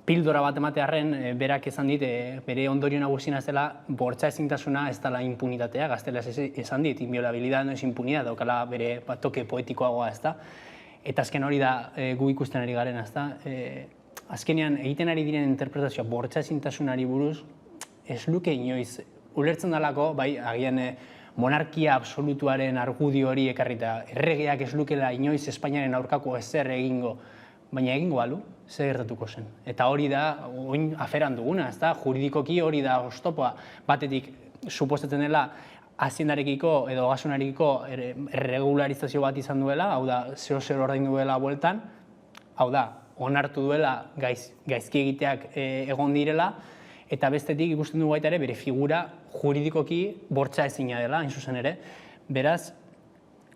pildora bat ematearren, berak esan dit, bere ondorio nagusiena zela, bortxa ezintasuna ez dela impunitatea, gaztelaz esan dit, inviolabilidad no es impunidad, daukala bere toke poetikoagoa, ez da. Eta azken hori da gu ikusten ari garen, ez da. Azkenean, egiten ari diren interpretazioa bortxa ezintasunari buruz, ez luke inoiz, ulertzen dalako, bai, agian monarkia absolutuaren argudio hori ekarrita, erregeak ez lukela inoiz Espainiaren aurkako ezer egingo, baina egingo balu, zer gertatuko zen. Eta hori da, oin aferan duguna, ez da, juridikoki hori da oztopoa, batetik suposatzen dela haziendarekiko edo ogasunarekiko regularizazio bat izan duela, hau da, zero ordain duela bueltan, hau da, onartu duela gaizki egiteak egon direla, eta bestetik ikusten dugu baita ere bere figura juridikoki bortxa ezina dela, hain zuzen ere. Beraz,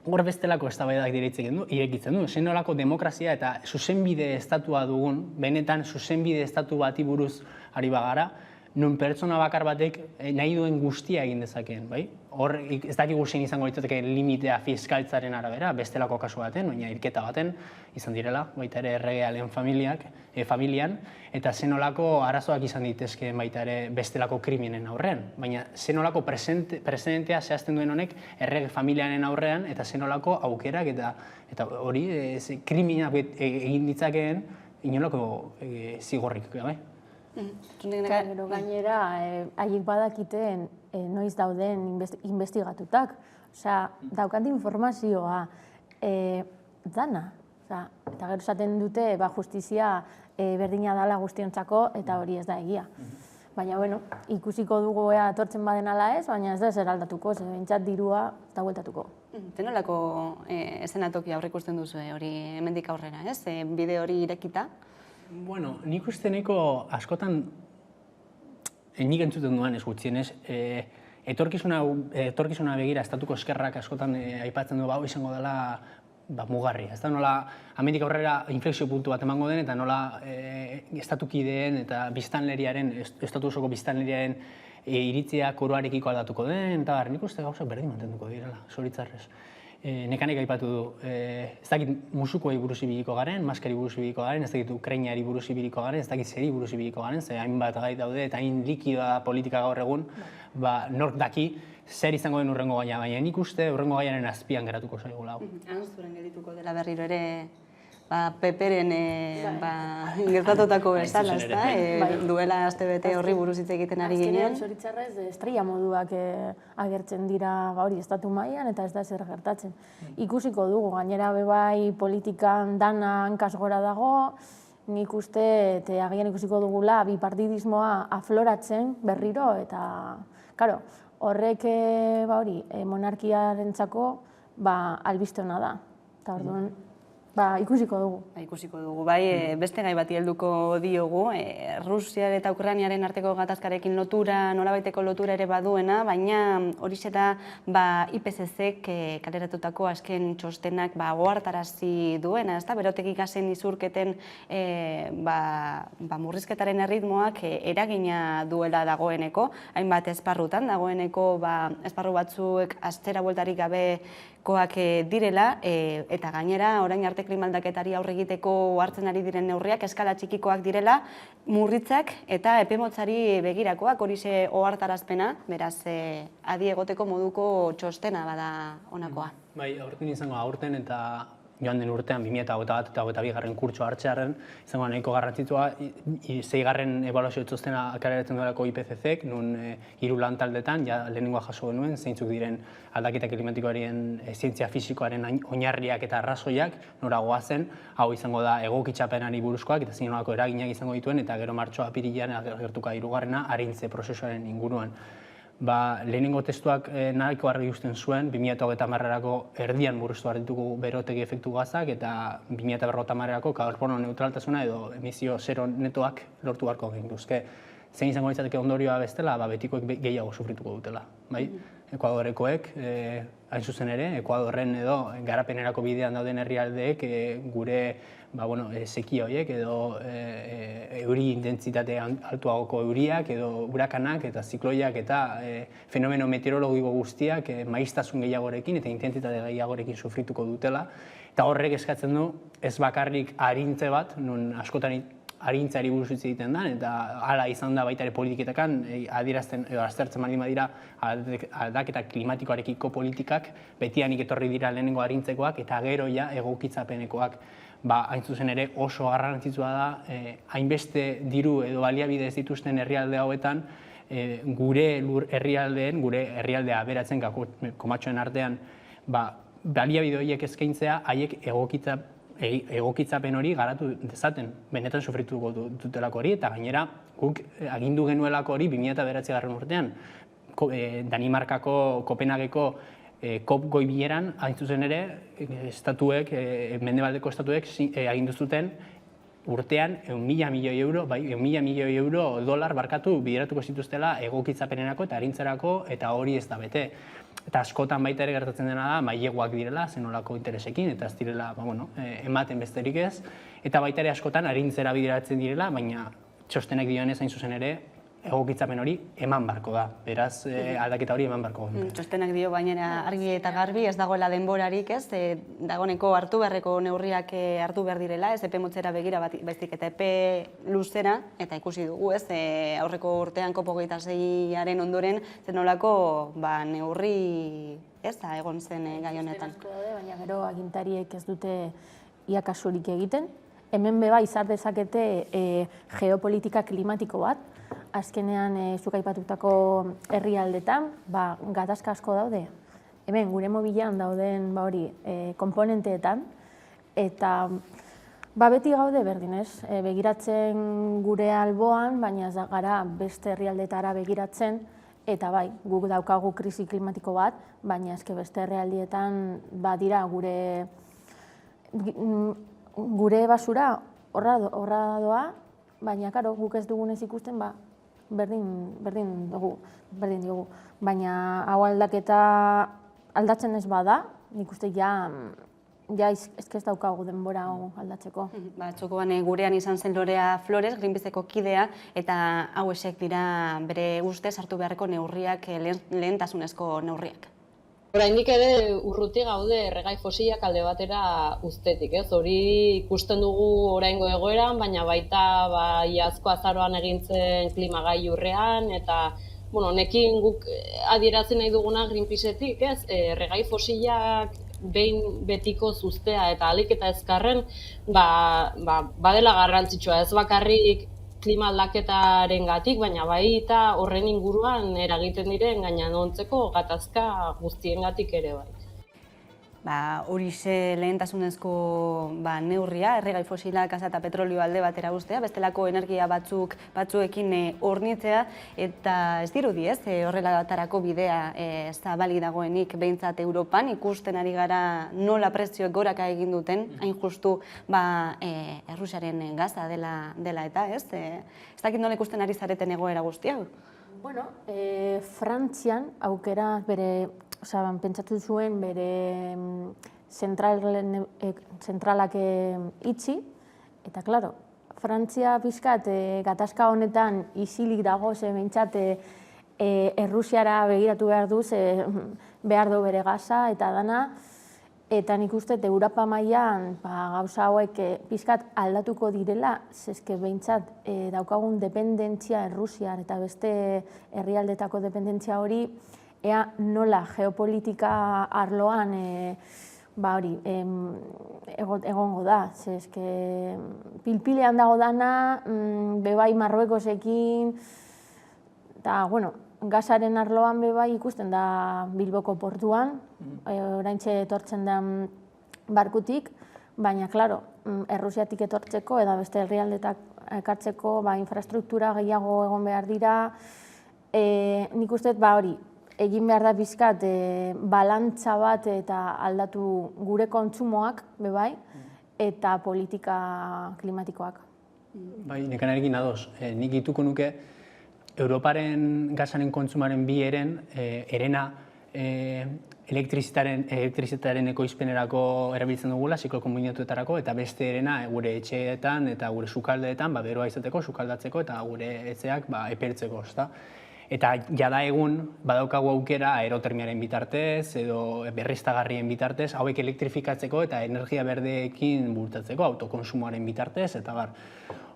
hor bestelako eztabaidak irekitzen du. Zein nolako demokrazia eta zuzenbide estatua dugun, benetan zuzenbide estatu bati buruz ari bagara, non pertsona bakar batek nahi duen guztia egin dezakeen, bai? Hor, ez dakigu zein izango litzateke limitea fiskaltzaren arabera, bestelako kasu baten, baina hilketa baten izan direla, baita ere erregealen familian, eta zenolako arazoak izan ditezke baita ere bestelako krimenen aurrean. Baina zenolako presidentea zehazten duen honek errege familiaren aurrean, eta zenolako aukerak eta hori kriminak egin ditzakeen inolako zigorrik, bai? Gero gainera, haiek badakiten noiz dauden investigatutak. Osea, daukat informazioa dana. Eta gero esaten dute justizia berdina dela guztiontzako eta hori ez da egia. Baina, bueno, ikusiko dugu etortzen baden ala ez, baina ez da zer aldatuko, zer bentsat dirua eta bueltatuko. Zenolako eszenatoki aurreikusten duzu hori hemendik aurrera, ez? Bide hori irekita? Bueno, nik uste nahiko askotan nik entzuten duan ez gutxienez, etorkizuna begira estatuko eskerrak askotan aipatzen du izango dela mugarri. Ez da nola hemendik aurrera inflexio puntu bat emango den eta nola estatukideen eta biztanleriaren, estatu osoko biztanleriaren iritzia koroarekiko aldatuko den, eta nik uste gauzak berdin mantenduko direla, zoritzarrez. Nekanek aipatu du, ez dakit musukoei buruz ibiliko garen, maskari buruz ibiliko garen, ez dakit ukrainari buruz ibiliko garen, ez dakit zeri buruz ibiliko garen, ze hainbat gai daude eta hain likidoa politika gaur egun, nork daki zer izango den urrengo gaia, baina nik uste urrengo gaiaren azpian geratuko zaigula hau. Zuren geldituko dela berriro ere Peperen gertatutako bezala, ez da? Duela astebete horri buruz hitz egiten ari ginen. Azkenean, zoritzarrez, estrella moduak agertzen dira hori estatu mailan eta ez da zer gertatzen. Ikusiko dugu, gainera bebai politikan dana hankaz gora dago, nik uste, agian ikusiko dugula, bipartidismoa afloratzen berriro, eta, karo, horrek monarkiarentzako albiste hona da. Eta orduan, ikusiko dugu. Ikusiko dugu, bai, beste gai bati helduko diogu. Rusia eta Ukrainiaren arteko gatazkarekin lotura, nolabaiteko lotura ere baduena, baina horixe da IPCC-k kaleratutako azken txostenak ohartarazi duena, ez da? Berotegi gasen isurketen murrizketaren erritmoak eragina duela dagoeneko, hainbat esparrutan dagoeneko esparru batzuek atzera bueltarik gabe koak direla, eta gainera, orain arte klimaldaketari aurre egiteko hartzen ari diren neurriak eskala txikikoak direla, murritzak eta epemotzari begirakoak, horixe ohartarazpena, beraz, adi egoteko moduko txostena bada honakoa. Bai, aurten izango aurten eta joan den urtean 2021 eta 2022 kurtsoa hartzearen, izango nahiko garrantzitsua, 6. ebaluazio txostena kaleratzen duelako IPCC-k, nun 3 lantaldetan, lehenengoa jaso genuen, zeintzuk diren aldaketa klimatikoaren zientzia fisikoaren oinarriak eta arrazoiak, nora goazen, hau izango da egokitzapenari buruzkoak, eta zein nolako eraginak izango dituen, eta gero martxoa apirilean agertuko 3. arintze prozesuaren inguruan. Lehenengo testuak nahiko argi uzten zuen, 2030erako erdian murriztu behar ditugu berotegi efektu gazak eta 2050erako karbono neutraltasuna edo emisio zero netoak lortu beharko ginduzke. Zein izango litzateke ondorioa bestela, betikoek gehiago sufrituko dutela. Ekuadorekoek, hain zuzen ere, Ekuadorren edo garapenerako bidean dauden herrialdeek gure seki horiek edo euri intentsitate altuagoko euriak edo urakanak eta zikloiak eta fenomeno meteorologiko guztiak maiztasun gehiagorekin eta intentsitate gehiagorekin sufrituko dutela. Eta horrek eskatzen du ez bakarrik arintze bat, non askotan arintzari buruz hitz egiten da, eta hala izan da baita ere politiketan adierazten edo aztertzen baldin badira aldaketa klimatikoarekiko politikak betianik etorri dira lehenengo arintzekoak eta gero ja egokitzapenekoak. Hain zuzen ere oso garrantzitsua da hainbeste diru edo baliabide ez dituzten herrialde hauetan gure herrialdeen, gure herrialdea aberatzen komatxoen artean baliabide horiek eskaintzea haiek egokitzapen hori garatu dezaten, benetan sufrituko dutelako hori, eta gainera guk agindu genuelako hori 2009 urtean, Danimarkako, Kopenhageko COP goi bileran, hain zuzen ere, estatuek, mendebaldeko estatuek agindu zuten urtean 1.000 milioi euro, bai, 1.000 milioi euro dolar barkatu bideratuko zituztela egokitzapenerako eta arintzerako, eta hori ez da bete. Eta askotan baita ere gertatzen dena da, maileguak direla, zenolako interesekin, eta ez direla ematen besterik ez, eta baita ere askotan arintzera bideratzen direla, baina txostenek dionez hain zuzen ere, egokitzapen hori eman barko da, beraz aldaketa hori eman barko da. Txostenak dio baina argi eta garbi ez dagoela denborarik, ez? Dagoeneko hartu beharreko neurriak hartu behar direla, ez epe motzera begira baizik eta epe luzera, eta ikusi dugu, ez? Aurreko urtean COP26aren ondoren zenolako neurri ez da egon zen gai honetan. Baina gero agintariek ez dute ia kasurik egiten. Hemen beba izar dezakete geopolitika klimatiko bat, azkenean zuk aipatutako herrialdetan, gatazka asko daude. Hemen gure mobilean dauden komponenteetan, eta beti gaude berdin ez, begiratzen gure alboan, baina ez gara beste herrialdetara begiratzen, eta bai, guk daukagu krisi klimatiko bat, baina ezke beste herrialdietan badira gure basura horra doa, baina guk ez dugunez ikusten berdin dugu. Baina hau aldaketa aldatzen ez bada, nik uste ez daukagu denbora aldatzeko. Txokoan gurean izan zen Lorea Flores, Greenpeaceko kidea, eta hauesek dira bere ustez hartu beharreko neurriak, lehentasunezko neurriak. Oraindik ere urruti gaude erregai fosilak alde batera uztetik, ez? Hori ikusten dugu oraingo egoeran, baina baita iazko azaroan egin zen klimagailurrean, eta honekin guk adierazi nahi duguna Greenpeacetik, ez? Erregai fosilak behin betiko uztea eta ahalik eta ezkarren badela garrantzitsua, ez bakarrik klima aldaketarengatik, baina baita horren inguruan eragiten diren gainontzeko gatazka guztiengatik ere bai. Horixe lehentasunezko neurria, erregai fosilak, gasa eta petrolio alde batera uztea, bestelako energia batzuekin hornitzea, eta ez dirudi ez, horrelatarako bidea zabalik dagoenik behintzat Europan, ikusten ari gara nola prezioek goraka egin duten, hain justu Errusiaren gaza dela eta ez? Ez dakit nola ikusten ari zareten egoera guzti hau? Bueno, Frantzian aukera bere, pentsatu zuen bere zentralak itxi, eta klaro, Frantzia pixkat gatazka honetan isilik dago, behintzat Errusiara begiratu behar du, behar du bere gaza eta dana, eta nik uste Europa mailan gauza hauek pixkat aldatuko direla, zezke behintzat daukagun dependentzia Errusiar eta beste herrialdetako dependentzia hori, ea nola geopolitika arloan egongo da. Pilpilean dago dana, bebai Marruekosekin, eta, gazaren arloan bebai ikusten da Bilboko portuan, oraintxe etortzen den barkutik, baina, klaro, Errusiatik etortzeko eta beste herrialdetak ekartzeko infrastruktura gehiago egon behar dira, nik uste hori, egin behar da bizkat balantza bat eta aldatu gure kontsumoak, bebai, eta politika klimatikoak. Bai, nekanarekin ados. Nik ituko nuke Europaren gazaren kontsumaren bi herena elektrizitatearen ekoizpenerako erabiltzen dugula, ziklo konbinatuetarako, eta beste erena gure etxeetan eta gure sukaldeetan beroa izateko, sukaldatzeko eta gure etxeak epertzeko. Eta jada egun badaukagu aukera aerotermiaren bitartez edo berriztagarrien bitartez hauek elektrifikatzeko eta energia berdeekin bultatzeko, autokonsumoaren bitartez, eta bar.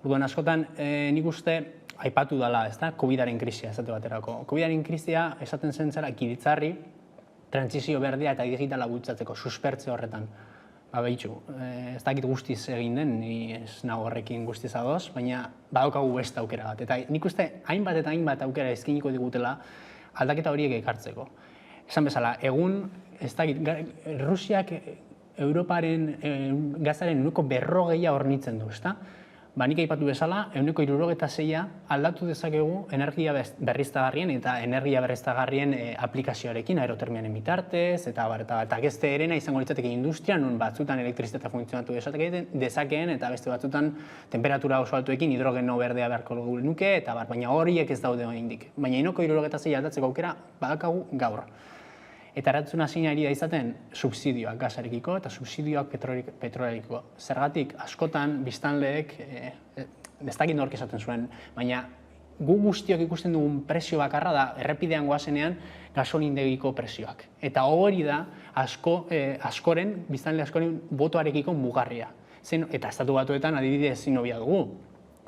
Orduan askotan nik uste aipatu dela, COVID-aren krisia esate baterako. COVID-aren krisia esaten zen zara ekilitzarri, trantsizio berdea eta digitala bultzatzeko, suspertze horretan. Behitxu, ez dakit guztiz egin den, ni ez nago horrekin guztiz adoz, baina badaukagu beste aukera bat. Eta nik uste hainbat eta hainbat aukera eskiniko digutela aldaketa horiek ekartzeko. Esan bezala, egun, ez dakit, Rusiak Europaren gazaren 40% hornitzen du, ezta? Nik aipatu bezala, 76% aldatu dezakegu energia berriztagarrien eta energia berriztagarrien aplikazioarekin, aerotermianen bitartez, eta beste erena izango litzateke industria, non batzutan elektrizitatea funtzionatu dezakeen, eta beste batzutan temperatura oso altuekin hidrogeno berdea beharko nuke, eta baina horiek ez daude oraindik. Baina 76% aldatzeko aukera badakagu gaur. Eta erantzuna zein ari da izaten subsidioak gasarekiko eta subsidioak petrolerekiko. Zergatik, askotan biztanleek, ez dakit nork esaten zuen, baina gu guztiok ikusten dugun presio bakarra da errepidean goazenean gasolindegiko presioak. Eta hori da askoren, biztanle askoren botoarekiko mugarria. Eta estatu batuetan adibidez zinobia dugu.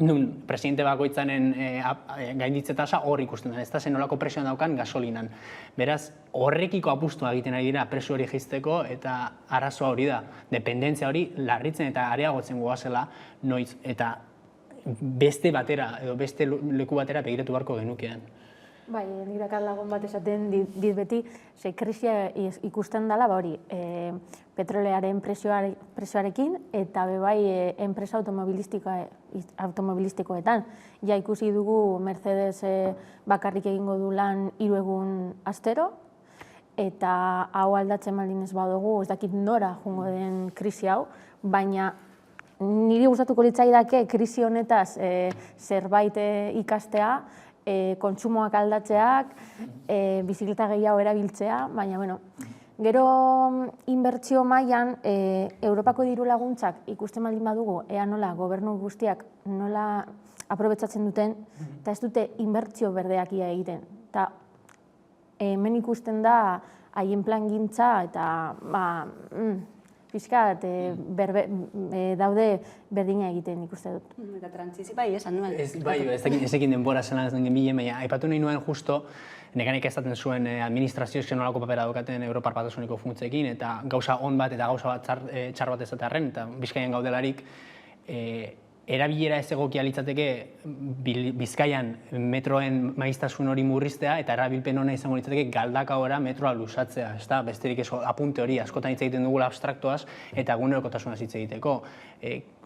Nun, presidente bakoitzanen gainditze tasa hor ikusten da, ez da zen nolako presioan daukan gasolinan. Beraz, horrekiko apustua egiten ari dira presio hori jaisteko eta arazoa hori da. Dependentzia hori larritzen eta areagotzen goazela noiz eta beste batera edo beste leku batera begiratu beharko genukean. Bai, nirekan lagun bat esaten dit beti, krisia ikusten dela, petrolearen presioarekin eta bebai enpresa automobilistikoetan. Ja ikusi dugu Mercedes bakarrik egingo du lan 3 egun astero, eta hau aldatzen baldin ez badugu, ez dakit nora joango den krisi hau, baina niri gustatuko litzaidake krisi honetaz zerbait ikastea, kontsumoak aldatzeak, bizikleta gehiago erabiltzea, baina, gero inbertsio mailan Europako diru laguntzak ikusten baldin badugu, ea nola gobernu guztiak nola aprobetxatzen duten, eta ez dute inbertsio berdeak ia egiten. Eta hemen ikusten da haien plangintza eta pixkat daude berdina egiten ikuste dut. Eta trantzizio bai, esan nuen. Bai, ez ekin denbora zelan ez den genbilen, baina aipatu nahi nuen justo, nekanik ezaten zuen administrazioak zenolako papera daukaten Europar Batasuneko funtzekin, eta gauza on bat eta gauza bat txar bat ezatearen, eta Bizkaian gaudelarik, erabilera ez egokia litzateke Bizkaian metroen maiztasun hori murriztea eta erabilpen hona izango litzateke galdakaora metroa luzatzea. Besterik ez apunte hori askotan hitz egiten dugula abstraktoaz eta egunerokotasunaz hitz egiteko.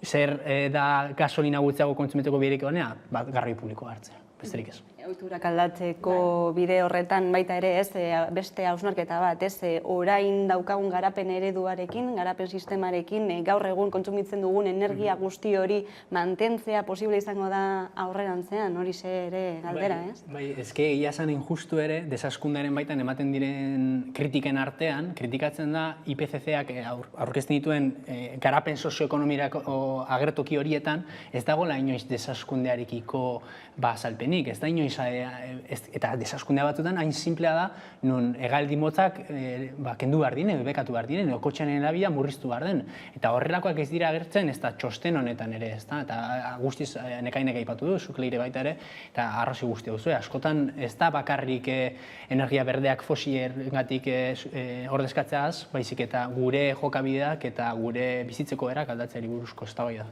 Zer da gasolina gutxiago kontsumitzeko biderik honea? Garraio publikoa hartzea, besterik ez. Ohiturak aldatzeko bide horretan baita ere ez, beste hausnarketa bat, ez, orain daukagun garapen ereduarekin, garapen sistemarekin, gaur egun kontsumitzen dugun energia guzti hori mantentzea posible izango da aurrerantzean, hori ze ere galdera, ez? Bai, ezke egia esan injustu ere, desaskundaren baitan ematen diren kritiken artean, kritikatzen da IPCC-ak aurkezten dituen garapen sozioekonomirako agertoki horietan, ez dagoela inoiz desaskundearekiko azalpenik, ez da inoiz eta desaskundea batzutan hain simplea da non hegaldi motzak kendu behar diren, bekatu behar diren, edo kotxearen erabila murriztu behar den. Eta horrelakoak ez dira agertzen, ez da txosten honetan ere, ez da, eta guztiz nekainek aipatu du, zuk leire baita ere, eta arrazi guztia duzu. Askotan ez da bakarrik energia berdeak fosilengatik ordezkatzeaz, baizik eta gure jokabideak eta gure bizitzeko erak aldatzeari buruzko eztabaida.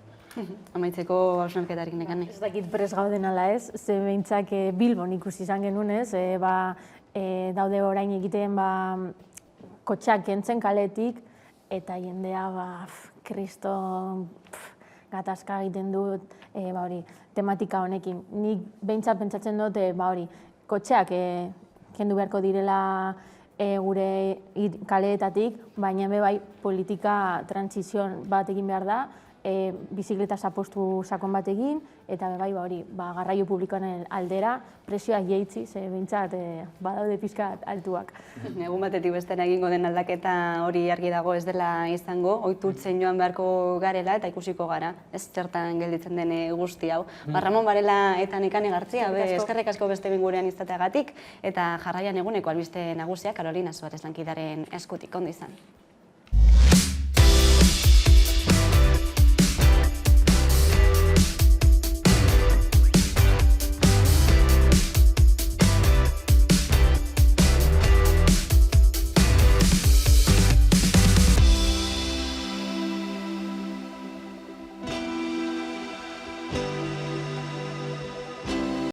Amaitzeko hausnarketarik nekane. Ez dakit prest gauden ala ez, ze behintzak Bilbon ikusi izan genuen ez, daude orain egiten kotxeak kentzen kaletik, eta jendea kriston gatazka egiten dut tematika honekin. Nik behintzat pentsatzen dut kotxeak kendu beharko direla gure kaleetatik, baina bai politika trantsizion bat egin behar da, bizikleta apostu sakon bat egin, eta bai hori, garraio publikoaren aldera presioak jeitzi, ze behintzat badaude pixka altuak. Egun batetik bestera egingo den aldaketa hori argi dago ez dela izango, ohiturtzen joan beharko garela eta ikusiko gara, ez zertan gelditzen den guzti hau. Ramon Barela eta Nekane Gartzia, eskerrik asko beste bingurean izateagatik, eta jarraian eguneko albiste nagusia Carolina Suarez lankidaren eskutik, ondo izan.